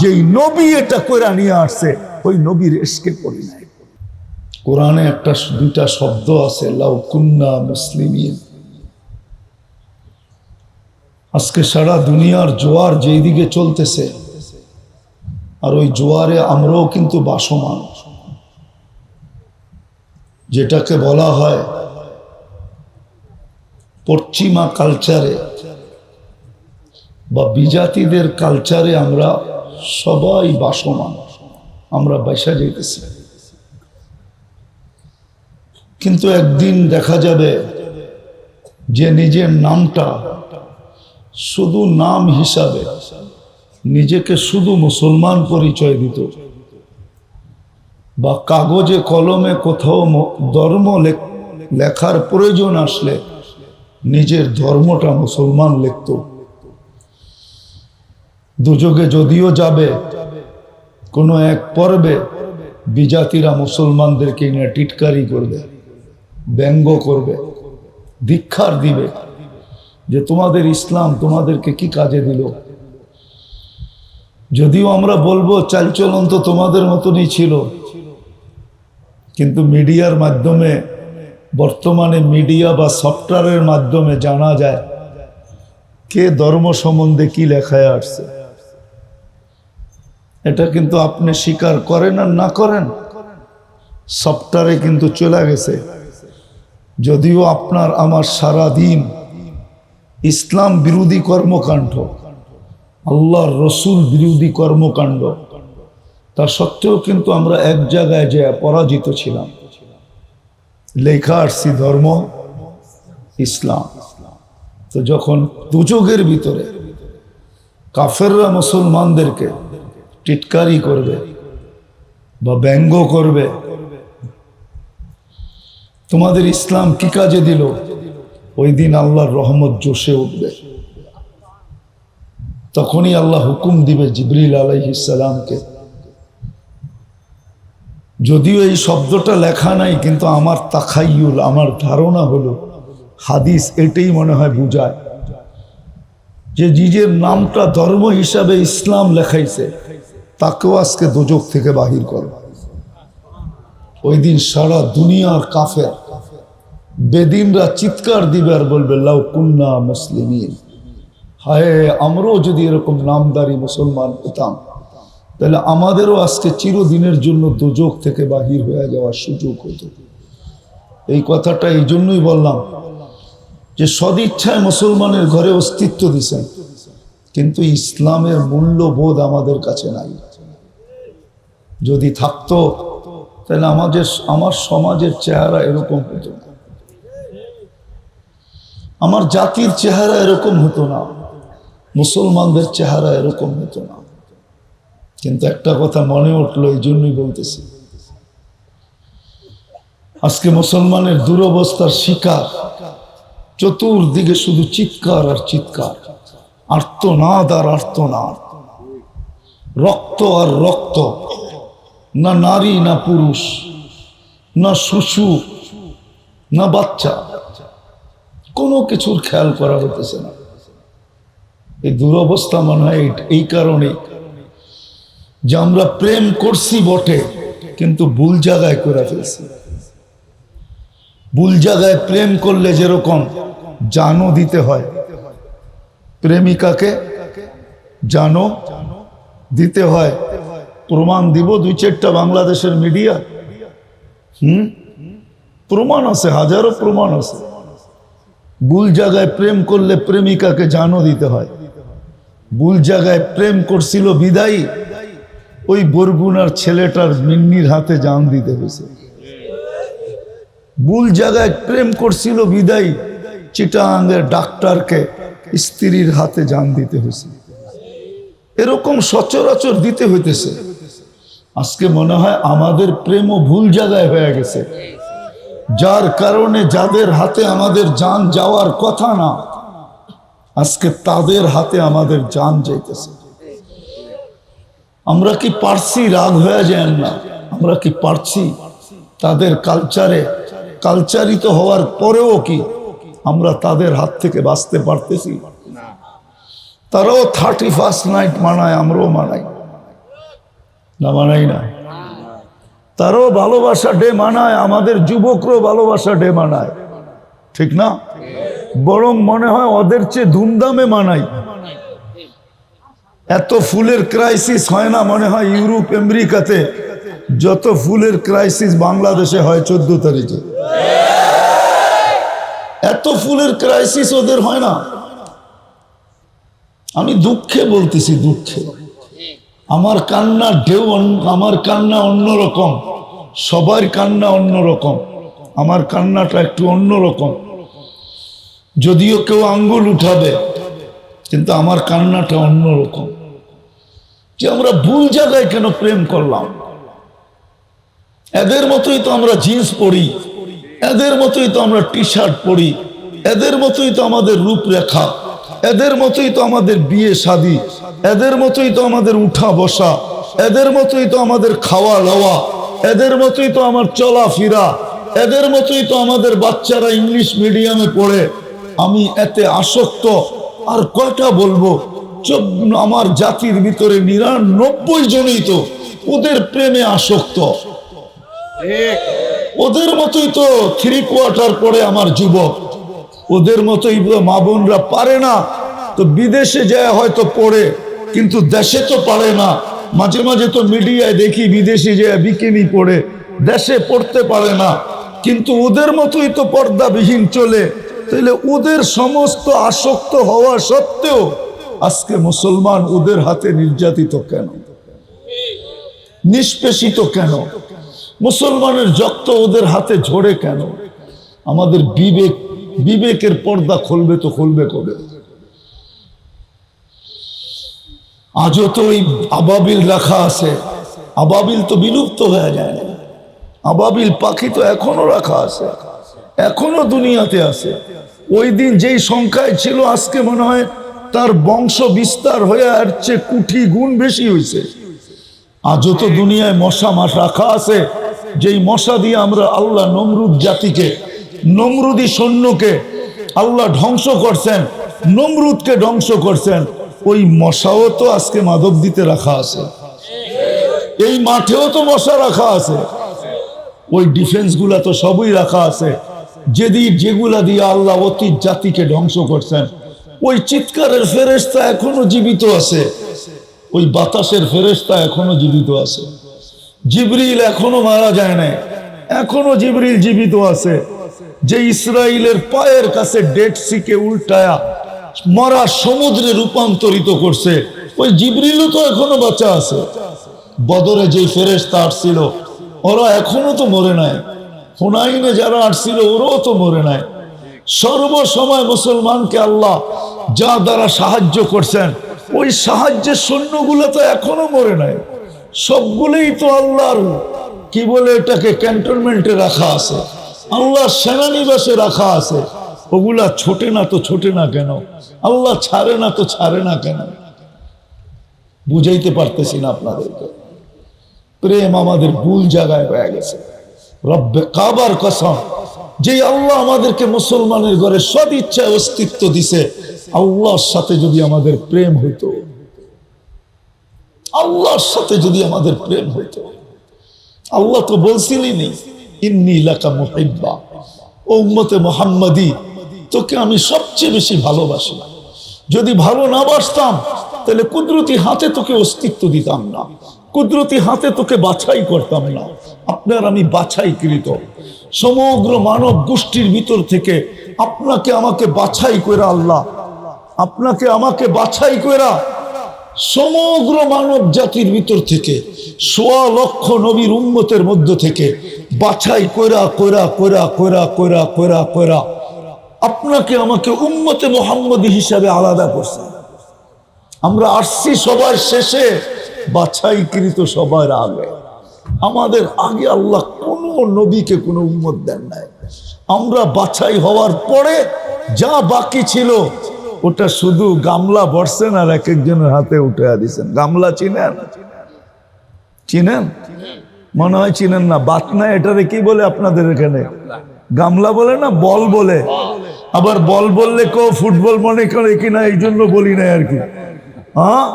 Speaker 1: যেই নবী এটা কইরা নিয়ে আসছে ওই নবীর এশকে পড়ি নাই। কোরআনে একটা দুইটা শব্দ আছে, লাউ কুন্না মুসলিমিন। আজকে সারা দুনিয়ার জোয়ার যেই দিকে চলতেছে, আর ওই জোয়ারে আমরাও কিন্তু ভাসমান। যেটাকে বলা হয় পশ্চিমা কালচারে বা বিজাতিদের কালচারে আমরা সবাই ভাসমান, আমরা বাইসা যেতেছি। কিন্তু একদিন দেখা যাবে যে নিজের নামটা শুধু নাম হিসাবে নিজেকে শুধু মুসলমান পরিচয় দিত, বা কাগজে কলমে কোথাও ধর্ম লেখার প্রয়োজন আসলে নিজের ধর্মটা মুসলমান লিখত। দুযোগে যদিও যাবে, কোনো এক পর্বে বিজাতিরা মুসলমানদেরকে নিয়ে টিটকারি করবে, ব্যঙ্গ করবে, ধিক্কার দিবে যে তোমাদের ইসলাম তোমাদেরকে কি কাজে দিল। যদিও আমরা বলবো চালচলন তো তোমাদের মতনই ছিল, কিন্তু মিডিয়ার মাধ্যমে, বর্তমানে মিডিয়া বা সফটওয়্যারের মাধ্যমে জানা যায় কে ধর্ম সম্বন্ধে কি লেখায় আসছে। এটা কিন্তু আপনি স্বীকার করেন আর না করেন, সফটওয়্যারে কিন্তু চলে গেছে। যদিও আপনার আমার সারা দিন ইসলাম বিরোধী কর্মকাণ্ড, আল্লাহর রসুল বিরোধী কর্মকাণ্ড, তা সত্ত্বেও কিন্তু আমরা এক জায়গায় যে পরাজিত ছিলাম। লেখা আসছি ধর্ম ইসলাম। তো যখন দুযোগের ভিতরে কাফেররা মুসলমানদেরকে টিটকারি করবে বা ব্যঙ্গ করবে, তোমাদের ইসলাম কি কাজে দিল, ওই দিন আল্লাহর রহমত জোশে উঠবে। তখনই আল্লাহ হুকুম দিবে জিবরিল আলাইহিস সালামকে। যদিও এই শব্দটা লেখা নাই, কিন্তু আমার তাখাইয়ুল, আমার ধারণা হলো হাদিস এটাই মনে হয় বুঝায় যে নিজের নামটা ধর্ম হিসাবে ইসলাম লেখাইছে, তাকেও আজকে দোজখ থেকে বাহির করবে। ওই দিন সারা দুনিয়ার কাফের বেদিনরা চিৎকার দিবে আর বলবে লাউ কুন্না মুসলিমিন, হায় আমরাও যদি এরকম নামদারি মুসলমান হতাম, তাহলে আমাদেরও আজকে চিরদিনের জন্য দোজখ থেকে বাহির হয়ে যাওয়ার সুযোগ হতো। এই কথাটা এই জন্যই বললাম যে সদিচ্ছায় মুসলমানের ঘরে অস্তিত্ব দিছেন, কিন্তু ইসলামের মূল্যবোধ আমাদের কাছে নাই। যদি থাকতো তাহলে আমার সমাজের চেহারা এরকম হতো না, আমার জাতির চেহারা এরকম হতো না, মুসলমানদের চেহারা এরকম হতো না। কিন্তু একটা কথা মনে উঠলো, এই জন্যই বলতেছি, আজকে মুসলমানের দুরবস্থার শিকার, চতুর্দিকে শুধু চিৎকার আর চিৎকার, আর্তনাদ আর আর্তনাদ, রক্ত আর রক্ত, না নারী না পুরুষ, না শিশু না বাচ্চা, কোনো কিছুর খেয়াল করা হতেছে না। এই দুরবস্থা মনে হয় এই কারণে যে আমরা প্রেম করছি বটে, কিন্তু ভুল জায়গায় করে ফেলছি। ভুল জায়গায় প্রেম করলে যেরকম জানও দিতে হয়, প্রেমিকাকে জানও দিতে হয়। প্রমাণ দিব 2-4টা বাংলাদেশের মিডিয়া, প্রমাণ আছে, হাজারো প্রমাণ আছে। ভুল জায়গায় প্রেম করলে প্রেমিকাকে জানও দিতে হয়। ভুল জায়গায় প্রেম করছিল বিদায়ী, ওই বরগুনার ছেলেটার মিন্নির হাতে জান দিতে হয়েছে। ভুল জায়গায় প্রেম করছিল বিদায়ী, চিটাগাঙ্গের ডাক্তারকে স্ত্রীর হাতে জান দিতে হয়েছে। এরকম সচরাচর দিতে হইতেছে। আজকে মনে হয় আমাদের প্রেমও ভুল জায়গায় হয়ে গেছে, যার কারণে যাদের হাতে আমাদের জান যাওয়ার কথা না, আজকে তাদের হাতে আমাদের জান যাইতেছে। আমরা কি পারছি? রাগ হয়ে যায় না, আমরা কি পারছি তাদের কালচারিত হওয়ার পরেও কি আমরা তাদের হাত থেকে বাঁচতে পারতেছি? তারাও 31st নাইট মানায়, আমরাও মানাই না, মানাই না? তারাও ভালোবাসা ডে মানায়, আমাদের যুবকরাও ভালোবাসা ডে মানায়, ঠিক না? বরং মনে হয় ওদের চেয়ে ধুমধামে মানাই। এত ফুলের ক্রাইসিস হয় না মনে হয় ইউরোপ আমেরিকাতে যত ফুলের ক্রাইসিস বাংলাদেশে হয় 14 তারিখে। এত ফুলের ক্রাইসিস ওদের হয় না। আমি দুঃখে বলতেছি, দুঃখে। আমার কান্না ঢেউ, আমার কান্না অন্যরকম, সবার কান্না অন্যরকম, আমার কান্নাটা একটু অন্যরকম। যদিও কেউ আঙ্গুল উঠাবে, কিন্তু আমার কান্নাটা অন্যরকম। যে আমরা ভুল জায়গায় কেন প্রেম করলাম? এদের মতোই তো আমরা জিন্স পরি, এদের মতোই তো আমরা টি শার্ট পরি, এদের মতোই তো আমাদের রূপরেখা, এদের মতোই তো আমাদের বিয়ে শাদী, এদের মতোই তো আমাদের উঠা বসা, এদের মতোই তো আমাদের খাওয়া লওয়া, এদের মতোই তো আমার চলাফেরা, এদের মতোই তো আমাদের বাচ্চারা ইংলিশ মিডিয়ামে পড়ে। আমি এতে আসক্ত, আর কয়টা বলবো? আমার জাতির ভিতরে 99 জনই তো ওদের প্রেমে আসক্ত। ওদের মতোই তো 3/4 পড়ে আমার যুবক, ওদের মতোই মা বোনরা পারে না তো বিদেশে যায় হয়তো পড়ে, কিন্তু দেশে তো পারে না। মাঝে মাঝে তো মিডিয়ায় দেখি বিদেশে যায় বিকিনি পড়ে, দেশে পড়তে পারে না, কিন্তু ওদের মতোই তো পর্দাবিহীন চলে। তাহলে ওদের সমস্ত আসক্ত হওয়া সত্ত্বেও আজকে মুসলমান ওদের হাতে নির্যাতিত কেন, নিষ্পেষিত কেন? মুসলমানের রক্ত ওদের হাতে ঝরে কেন? আমাদের বিবেকের পর্দা খুলবে তো খুলবে কবে? আজও তো ওই আবাবিল রাখা আছে, আবাবিল তো বিলুপ্ত হয়ে যায় না, আবাবিল পাখি তো এখনো রাখা আছে, এখনো দুনিয়াতে আছে। ওই দিন যেই সংখ্যায় ছিল আজকে মনে হয় তার বংশ বিস্তার হয়ে আর চেয়ে কোটি গুণ বেশি হয়েছে। আজও তো দুনিয়ায় মশা রাখা আছে, যেই মশা দিয়ে আমরা আল্লাহ নমরুদ জাতিকে, নমরুদি সৈন্যকে আল্লাহ ধ্বংস করছেন, নমরুদকে ধ্বংস করছেন। ওই মশাও তো আজকে মাদক দিতে রাখা আছে, এই মাঠেও তো মশা রাখা আছে, ওই ডিফেন্স গুলা তো সবই রাখা আছে, যেগুলা দিয়ে আল্লাহ অতীত জাতিকে ধ্বংস করছেন। ওই চিৎকারের ফেরেশতা এখনো জীবিত আছে, ওই বাতাসের ফেরেশতা এখনো জীবিত আছে, জিবরিল এখনো মারা যায় না, এখনো জিবরিল জীবিত আছে। যে ইসরায়েলের পায়ের কাছে ডেড সিকে উল্টায়া মরা সমুদ্রে রূপান্তরিত করছে, ওই জিবরিলও তো এখনো বাঁচা আছে। বদরে যে ফেরেশতা আসছিল ওরা এখনো তো মরে নাই, হুনাইনে যারা আসছিল ওরাও তো মরে নাই। সর্বসময় মুসলমানকে আল্লাহ যা দ্বারা সাহায্য করছেন, ওই সাহায্যের সৈন্যগুলো তো এখনো মরে নাই, সবগুলোই তো আল্লাহর কি বলে এটাকে ক্যান্টনমেন্টে রাখা আছে, আল্লাহর সেনানিবাসে রাখা আছে। ওগুলা ছোটে না তো ছোটে না কেন? আল্লাহ ছাড়ে না তো ছাড়ে না কেন? বুঝাইতে পারতেছি না আপনাদেরকে। প্রেম আমাদের ভুল জায়গায় হয়ে গেছে। রব্বে কাবার কসম, যে আল্লাহ আমাদেরকে মুসলমানের ঘরে সদিচ্ছায় অস্তিত্ব দিছে, আল্লাহর সাথে যদি আমাদের প্রেম হইতো, আল্লাহর সাথে যদি আমাদের প্রেম হইতো, আল্লাহ তো বলছিলেনই ইন্নী লাকা মুহিব্বা, ও উম্মতে মুহাম্মাদি তোকে আমি সবচেয়ে বেশি ভালোবাসি। যদি ভালো না বাসতাম তাহলে কুদরতি হাতে তোকে অস্তিত্ব দিতাম না, কুদরতি হাতে তোকে বাছাই করতাম না। আপনার আমি বাছাইকৃত, সমগ্র মানব গোষ্ঠীর ভিতর থেকে আপনাকে আমাকে বাছাই করে আল্লাহ, আপনাকে আমাকে বাছাই করে সমগ্র মানব জাতির ভিতর থেকে 1.25 লক্ষ নবীর উম্মতের মধ্য থেকে বাছাই কইরা কইরা কইরা কইরা কইরা কইরা কইরা আপনাকে আমাকে উম্মতে মুহাম্মদী হিসাবে আলাদা করছে। আমরা আসছি সবার শেষে, বাছাইকৃত সবার আগে। আমাদের আগে আল্লাহ কোনো নবীকে কোনো উম্মত দেন নাই। আমরা বাছাই হওয়ার পরে যা বাকি ছিল ওটা শুধু গামলা ভরছেন আর এক একজনের হাতে উঠে দিয়েছেন। গামলা চিনেন? চিনেন? মনে হয় চিনেন না। বাতনা এটারে কি বলে আপনাদের এখানে? গামলা বলে না, বল বলে। আবার বল বললে কেউ ফুটবল মনে করে কিনা, এই জন্য বলি না আর কি। হ্যাঁ,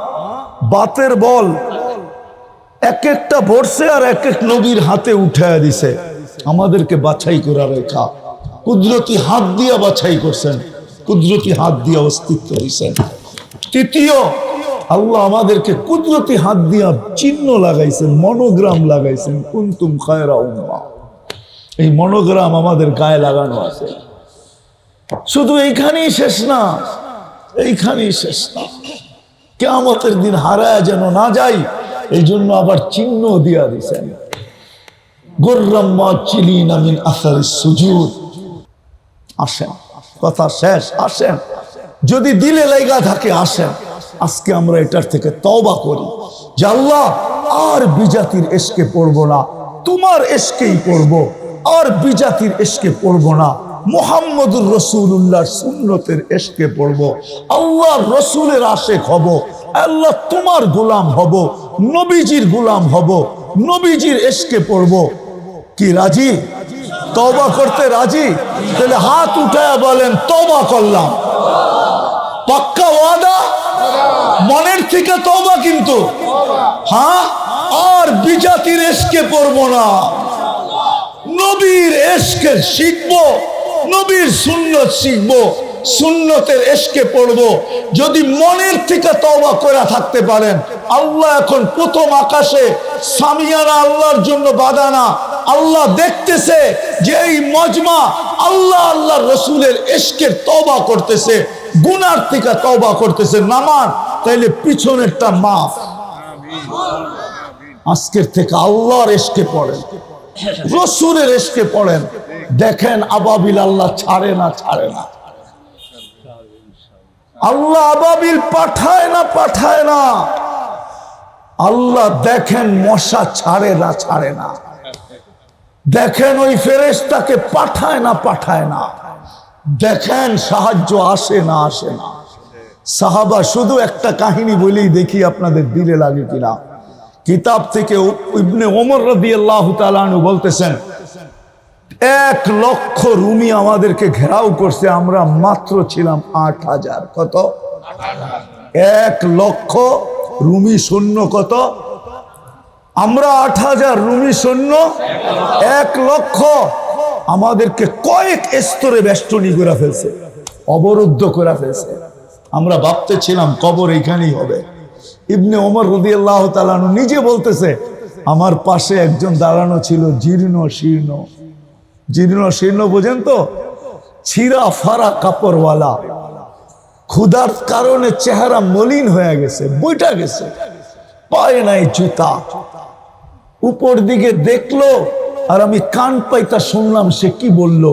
Speaker 1: বাতের বল এক একটা ভরছে আর এক এক নবীর হাতে উঠায় দিছে। আমাদেরকে বাছাই করা রেখা কুদরতি হাত দিয়া বাছাই করছেন, কুদরতি হাত দিয়া অস্তিত্ব দিয়েছেন। তৃতীয়, আল্লাহ আমাদেরকে কুদরতি হাত দিয়া চিহ্ন লাগাইছেন, মনোগ্রাম লাগাইছেন, কুনতুম খায়রা উম্মাহ। এই মনোগ্রাম আমাদের গায়ে লাগানো আছে। শুধু এইখানেই শেষ না, এইখানেই শেষ না, কিয়ামতের দিন হারায় যেন না যাই, এই জন্য আবার চিহ্ন দিয়া দিয়েছেন। গুররাম মাচিলিনা মিন আসারিস সুজুদ। আসেন, কথা শেষ। আসেন, যদি দিলে লাগা থাকে আসেন। আজকে আমরা এটার থেকে তওবা করি যে আল্লাহ আর বিজাতির এশকে পড়বো না, তোমার এশকেই পড়বো। আর বিজাতির এশকে পড়বো না, মুহাম্মদুর রাসূলুল্লাহর সুন্নতের এশকে পড়বো। আল্লাহর রাসূলের আশেক হব, আল্লাহ তোমার গোলাম হব, নবীজির গোলাম হব, নবীজির এশকে পড়বো। কি রাজি? তওবা করতে রাজি? তাহলে হাত উঠায়া বলেন তওবা করলাম। পাক্কা ওয়াদা? মনের থেকে তওবা কিন্তু। হ্যাঁ, আর বিজাতির এশকে পড়বো না, নবীর এশকে শিখবো, নবীর সুন্নত শিখবো, সুন্নতের এশকে পড়বো। যদি মনের থেকে তওবা করে থাকতে পারেন, আল্লাহ এখন প্রথম আকাশে সামিয়ানা আল্লাহর জন্য বাঁধানা, আল্লাহ দেখতেছে যে এই মজমা আল্লাহ আল্লাহ রসুলের এশকের তওবা করতেছে, গুনার থেকে তওবা করতেছে, নামান তাইলে পিছনেরটা মাফ। আজকের থেকে আল্লাহর এশকে পড়েন, রসুলের এশকে পড়েন, দেখেন আবাবিল আল্লাহ ছাড়ে না, ছাড়ে না। আল্লাহ আবাবিল পাঠায় না, পাঠায় না। আল্লাহ দেখেন মশা ছাড়ে না, ছাড়ে না। দেখেন ওই ফেরেশতাকে পাঠায় না, পাঠায় না। দেখেন সাহায্য আসে না, আসে না। সাহাবা, শুধু একটা কাহিনী বলেই দেখি আপনাদের দিলে লাগে কিনা। কিতাব থেকে ইবনে ওমর রাদিয়াল্লাহু তাআলা আনহু বলতেছেন, 1,00,000 রুমি আমাদেরকে ঘেরাও করছে, আমরা মাত্র ছিলাম 8,000। কত? 1,00,000 রুমি সৈন্য। কত? আমরা 8,000, রুমি সৈন্য 1,00,000। আমাদেরকে কয়েক স্তরে বেষ্টনী করে ফেলছে, অবরুদ্ধ করে ফেলছে। আমরা ভাবতেছিলাম কবর এইখানেই হবে। ইবনে ওমর রাদিয়াল্লাহু তাআলা আনহু নিজে বলতেছে, আমার পাশে একজন দাঁড়ানো ছিল, জীর্ণ শীর্ণ। জীর্ণ শীর্ণ বোঝেন তো? ছিঁড়া ফাড়া কাপড়ওয়ালা, ক্ষুধার কারণে চেহারা মলিন হয়ে গেছে, বইটা গেছে, পায়ে নাই জুতা। উপর দিকে দেখলো, আর আমি কান পাইতা শুনলাম সে কি বলল।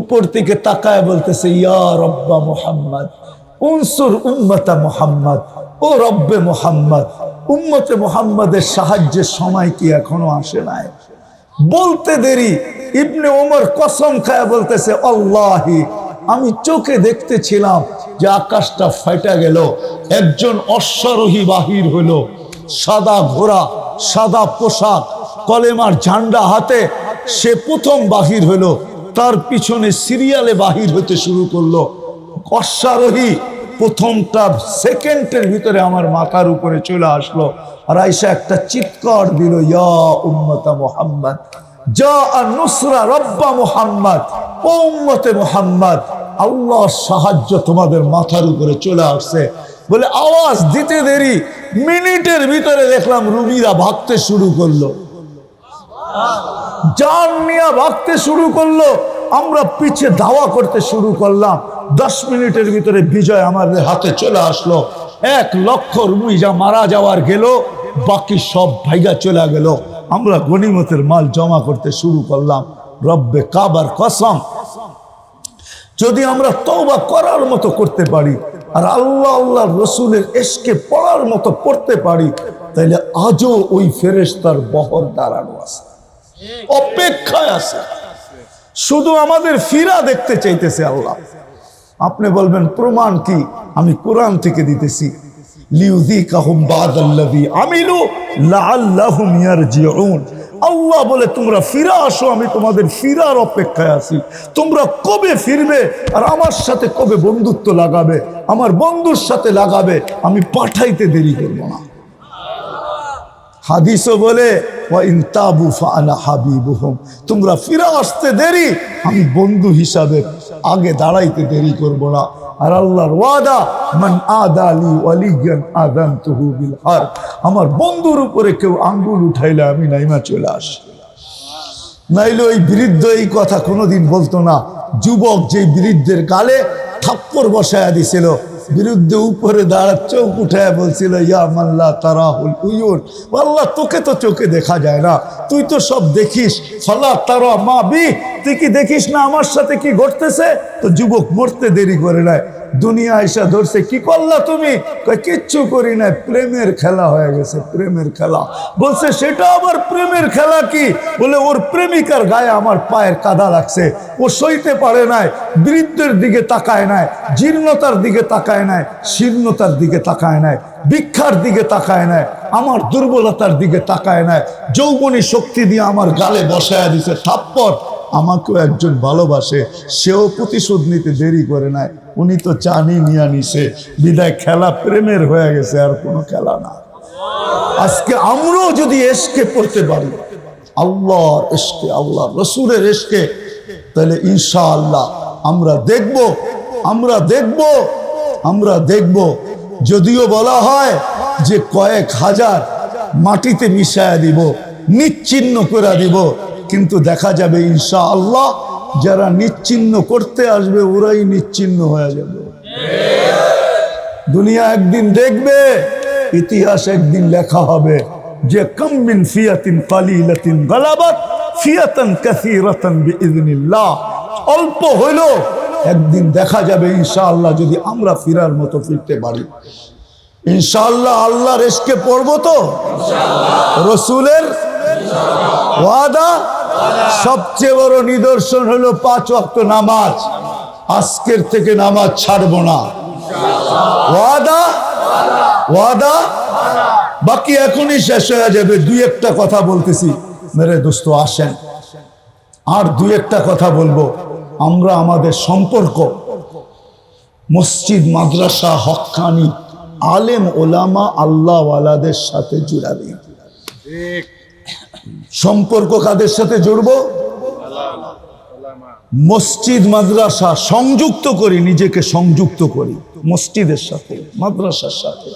Speaker 1: উপর দিকে তাকায় বলতেছে, ইয়া রব্বা মুহাম্মদ উনসুর উম্মতা মুহাম্মদ, ও রব্বে মুহাম্মদ, উম্মতে মুহাম্মদের সাহায্যের সময় কি এখনো আসে নাই? বলতে দেরি ইবনে ওমর কসম খায় বলতেছে, আল্লাহি আমি চোখে দেখতেছিলাম যে আকাশটা ফাইটা গেল, একজন অশ্বারোহী বাহির হলো, সাদা ঘোড়া, সাদা পোশাক, কলেমার ঝান্ডা হাতে। সে প্রথম বাহির হলো, তার পিছনে সিরিয়ালে বাহির হতে শুরু করলো। অশ্বারোহী প্রথমটা সেকেন্ডের ভিতরে আমার মাথার উপরে চলে আসলো, আর আয়েশা একটা চিৎকার দিল, ইয়া উম্মতা মুহাম্মদ যা নুসরা রব্বা মুহাম্মদ, ও উম্মতে মুহাম্মদ আল্লাহর সাহায্য তোমাদের মাথার উপরে চলে আসছে। বলে আওয়াজ দিতে দেরি, মিনিটের ভিতরে দেখলাম রুমিরা ভাগতে শুরু করলো, জান নিয়ে ভাগতে শুরু করলো। আমরা পিছে ধাওয়া করতে শুরু করলাম। 10 মিনিটের ভিতরে বিজয় আমাদের হাতে চলে আসলো। 1,00,000 রুমি যা মারা যাওয়ার গেল, বাকি সব ভাইগা চলে গেল। আমরা গনিমতের মাল জমা করতে শুরু করলাম। রব্বে কাবার কসম, যদি আমরা তওবা করার মতো করতে পারি, আর আল্লাহ আল্লাহ রসুলের এশকে পড়ার মতো পড়তে পারি, তাইলে আজও ওই ফেরেশতার বহর দাঁড়ানো আছে, অপেক্ষায় আছে, শুধু আমাদের ফিরা দেখতে চাইতেছে আল্লাহ। আপনি বলবেন প্রমাণ কি? আমি কোরআন থেকে দিতেছি, লিউযিকাহুম বাদাল্লাযী আমিলু লাআল্লাহুম ইয়ারজিউন। আল্লাহ বলে তোমরা ফিরে আসো, আমি তোমাদের ফিরার অপেক্ষায় আছি। তোমরা কবে ফিরবে আর আমার সাথে কবে বন্ধুত্ব লাগাবে, আমার বন্ধুর সাথে লাগাবে, আমি পাঠাইতে দেরি করব না। হাদিসও বলে ওয়াইন তাবু ফাআনা হাবিবুহুম, তোমরা ফিরে আসতে দেরি, আমি বন্ধু হিসাবে আগে দাঁড়াইতে দেরি করব না। আর আল্লাহর ওয়াদা, মান আদালি ওয়ালিয়ান আযানতুহু বিল হারব, আমার বন্ধুর উপরে কেউ আঙ্গুল উঠাইলে আমি নাইমা চলে আসি। নাইলে ওই বৃদ্ধ এই কথা কোনোদিন বলতো না। যুবক যে বৃদ্ধের গালে থাপ্পড় বসায়া দিছিল, বিরুদ্ধে উপরে দাঁড়া চোখ উঠায় বলছিল, ইয়া মাল্লা তারাহুল উয়ুন, আল্লাহ তোকে তো চোখে দেখা যায় না, তুই তো সব দেখিস, ফালা তারা মা বি, তুই কি দেখিস না আমার সাথে কি ঘটতেছে? তো যুবক মরতে দেরি করে নাই, দুনিয়া আইসা ধরছে, কি করলা তুমি? কিচ্ছু করি নাই, প্রেমের খেলা হয়ে গেছে, প্রেমের খেলা। বলছে সেটা আবার প্রেমের খেলা কি? বলে ওর প্রেমিকার গায়ে আমার পায়ের কাদা লাগছে, ও সইতে পারে নাই, বৃদ্ধের দিকে তাকায় নাই, জীর্ণতার দিকে তাকায় নাই, শীর্ণতার দিকে তাকায় নাই, ভিক্ষার দিকে তাকায় নাই, আমার দুর্বলতার দিকে তাকায় নাই, যৌবনী শক্তি দিয়ে আমার গালে বসায়া দিছে থাপ্পড়। আমাকেও একজন ভালোবাসে, সেও প্রতিশোধ নিতে দেরি করে নাই, উনি তো চানি নিয়ে নিছে, বিদায় খেলা প্রেমের হয়ে গেছে, আর কোনো খেলা না। আজকে আমরাও যদি এশকে পড়তে পারি, আল্লাহর ইশকে, আল্লাহ রসুলের ইশকে, তাহলে ইনশাআল্লাহ আমরা দেখব, আমরা দেখব, আমরা দেখব। যদিও বলা হয় যে কয়েক হাজার মাটিতে মিশায়া দিব, নিচ্ছিন্ন করে দিব, কিন্তু দেখা যাবে ইনশাআল্লাহ যারা নিচ্ছিন্ন করতে আসবে ওরাই নিচ্ছিন্ন হয়ে যাবে। দুনিয়া একদিন দেখবে, ইতিহাস একদিন লেখা হবে যে কাম মিন ফিয়াতিন কালিলাতিন গালাবাত ফিয়াতান কাসীরাতান বিইذنিল্লাহ। অল্প হইলো একদিন দেখা যাবে ইনশাআল্লাহ, যদি আমরা ফিরার মতো ফিরতে পারি ইনশাআল্লাহ। আল্লাহর ইশকে পড়ব তো ইনশাআল্লাহ, রাসূলের ওয়াদা। সবচেয়ে বড় নিদর্শন হলো 5 ওয়াক্ত নামাজ। আজকের থেকে নামাজ ছাড়বো না, ওয়াদা, ওয়াদা। বাকি এখনই শেষ হয়ে যাবে। দুই একটা কথা বলতেছি মেরে দোস্ত, আসেন আর দুই একটা কথা বলবো। আমরা আমাদের সম্পর্ক মসজিদ, মাদ্রাসা, হক্কানি, আলেম, ওলামা, আল্লাহ ওয়ালাদের সাথে জুড়াবে। সম্পর্ক কাদের সাথে জুড়বো? মসজিদ মাদ্রাসা সংযুক্ত করি, নিজেকে সংযুক্ত করি মসজিদের সাথে, মাদ্রাসার সাথে,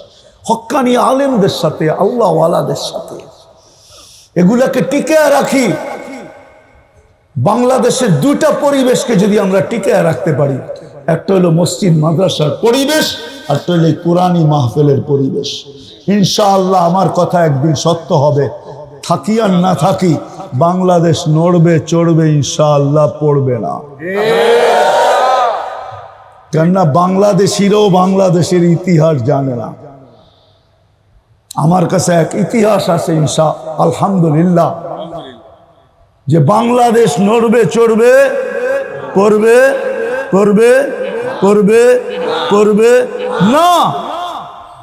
Speaker 1: হক্কানি আলেমদের সাথে, আল্লাহ ওয়ালাদের সাথে। এগুলাকে টিকিয়ে রাখি। বাংলাদেশের দুইটা পরিবেশকে যদি আমরা টিকিয়ে রাখতে পারি, একটা হলো মসজিদ মাদ্রাসার পরিবেশ, আর একটা হলো কোরআনী মাহফিলের পরিবেশ। ইনশাআল্লাহ আমার কথা একদিন সত্য হবে। থাকি আর না থাকি, বাংলাদেশ নড়বে চড়বে, ইনশাআল্লাহ পড়বে না। কেননা বাংলাদেশিরাও বাংলাদেশের ইতিহাস জানে না। আমার কাছে এক ইতিহাস আছে আলহামদুলিল্লাহ, যে বাংলাদেশ নড়বে চড়বে, পড়বে পড়বে পড়বে পড়বে না।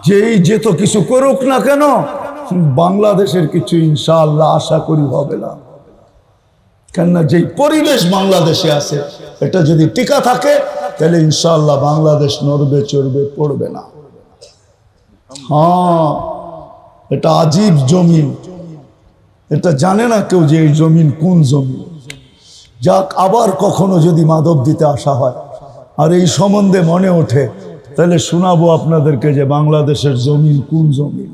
Speaker 1: যেই যেত কিছু করুক না কেন, বাংলাদেশের কিছু ইনশাআল্লাহ আশা করি হবে না। কেননা যেই পরিবেশ বাংলাদেশে আছে, এটা যদি টিকা থাকে তাহলে ইনশাআল্লাহ বাংলাদেশ নড়বে চড়বে পড়বে না। হ্যাঁ, এটা আজীব জমিন, এটা জানে না কেউ যে এই জমিন কোন জমিন। যাক, আবার কখনো যদি মাধব দিতে আসা হয় আর এই সম্বন্ধে মনে ওঠে, তাহলে শোনাবো আপনাদেরকে যে বাংলাদেশের জমিন কোন জমিন।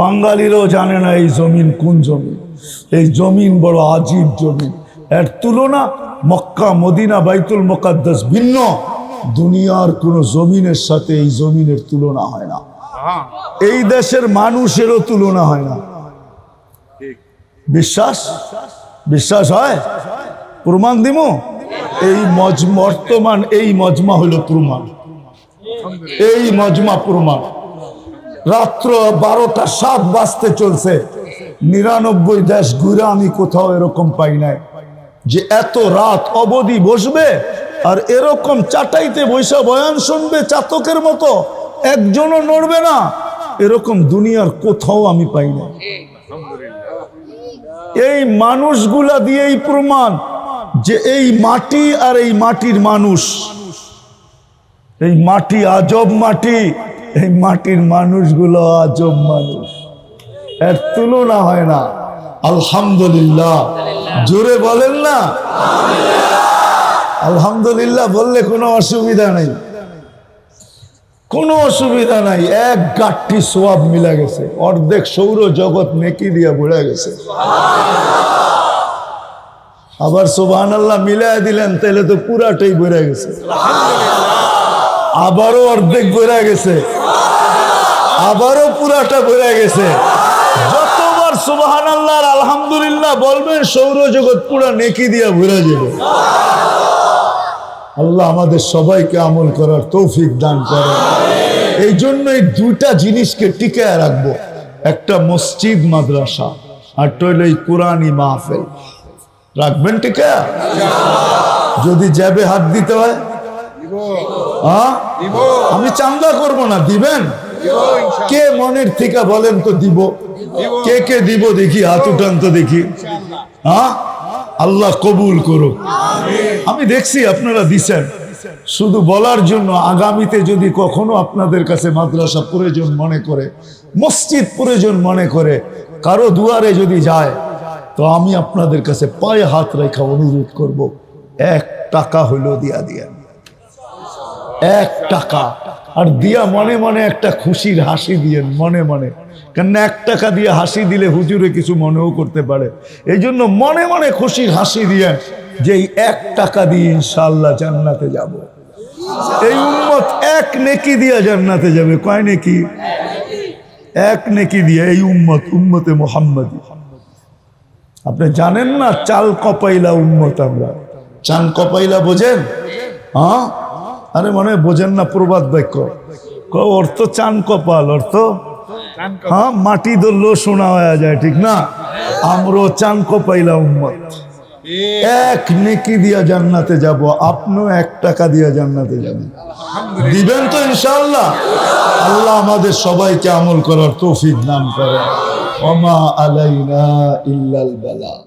Speaker 1: বাঙালিরাও জানে না এই জমিন কোন জমিন। এই জমিন বড় আজীব জমিন। এর তুলনা মক্কা, মদিনা, বাইতুল মুকাদ্দাস ভিন্ন। দুনিয়ার কোন জমিনের সাথে এই জমিনের তুলনা হয় না। এই দেশের মানুষেরও তুলনা হয় না। বিশ্বাস বিশ্বাস হয়? প্রমাণ দিব। এই বর্তমান এই মজমা হলো প্রমাণ। এই মজমা প্রমাণ। রাত্র 12টা 7 বাজতে চলছে, 99 দেশ ঘুরে আমি কোথাও এরকম পাই নাই যে এত রাত অবধি বসবে আর এরকম চাটাইতে বৈশা বয়ান শুনবে চাতকের মতো, একজনও নড়বে না। এরকম দুনিয়ার কোথাও আমি পাই না। এই মানুষগুলা দিয়েই প্রমাণ যে এই মাটি আর এই মাটির মানুষ, এই মাটি আজব মাটি, এই মাটির মানুষগুলো আজব মানুষ। এর তুলনা হয় না। আলহামদুলিল্লাহ, জোরে বলেন না আলহামদুলিল্লাহ। বললে কোনো অসুবিধা নেই, কোনো অসুবিধা নাই। এক গাঠটি সোয়াব মিলা গেছে, অর্ধেক সৌর জগৎ নেকি দিয়া ভরে গেছে। আবার সুবহানাল্লাহ মিলাই দিলেন, তাহলে তো পুরাটাই ভরে গেছে। আবারও অর্ধেক ভরে গেছে, আবারও পুরাটা ভরে গেছে। যতবার সুবহানাল্লাহ আর আলহামদুলিল্লাহ বলবেন, সৌরজগৎ পুরা নেকি দিয়া ভরে যাবে। আল্লাহ আমাদের সবাইকে আমল করার তৌফিক দান করেন। এই জন্য এই দুইটা জিনিসকে টিকায় রাখবো, একটা মসজিদ মাদ্রাসা আর হলো এই কোরআনী মাহফিল। রাখবেন টিকা? যদি যাবে হাত দিতে হয়, আমি চান্দা করব না, দিবেন? কে মনের থেকে বলেন তো দিব? কে কে দিব দেখি, হাত উঠান তো দেখি। হ্যাঁ, আল্লাহ কবুল করুক। আমি দেখছি আপনারা দিছেন, শুধু বলার জন্য। আগামীতে যদি কখনো আপনাদের কাছে মাদ্রাসা প্রয়োজন মনে করে, মসজিদ প্রয়োজন মনে করে, কারো দুয়ারে যদি যায়, তো আমি আপনাদের কাছে পায়ে হাত রেখা অনুরোধ করব, 1 টাকা হইলো দিয়া দিয়েন, 1 টাকা। আর দিয়া মনে মনে একটা খুশির হাসি দিয়েন, মনে মনে। কেন 1 টাকা দিয়ে হাসি দিলে হুজুরে কিছু মনেও করতে পারে, এই জন্য মনে মনে খুশির হাসি দিয়েন যে এই 1 টাকা দিয়ে ইনশাআল্লাহ জান্নাতে যাব। এই উম্মত 1 নেকি দিয়া জান্নাতে যাবে। কয় নেকি? 1 নেকি দিয়ে এই উম্মতে মুহাম্মাদি। আপনি জানেন না চাল কপাইলা উম্মত আমরা। চাল কপাইলা বোঝেন? হ্যাঁ, আরে মনে হয় বোঝেন না, প্রবাদ বাক্য। অর্থ চান কপাল, অর্থ হ্যাঁ মাটি ধরলেও শোনা হয়ে যায়, ঠিক না? আমরাও চান কপাইলা উম্মত। 1 নেকি দিয়া জান্নাতে যাব, আপনিও 1 টাকা দিয়া জান্নাতে যাবেন। দিবেন তো ইনশাআল্লাহ? আল্লাহ আমাদের সবাইকে আমল করার তৌফিক দান করেন। ওমা আলাইনা ইল্লাল বালাগ।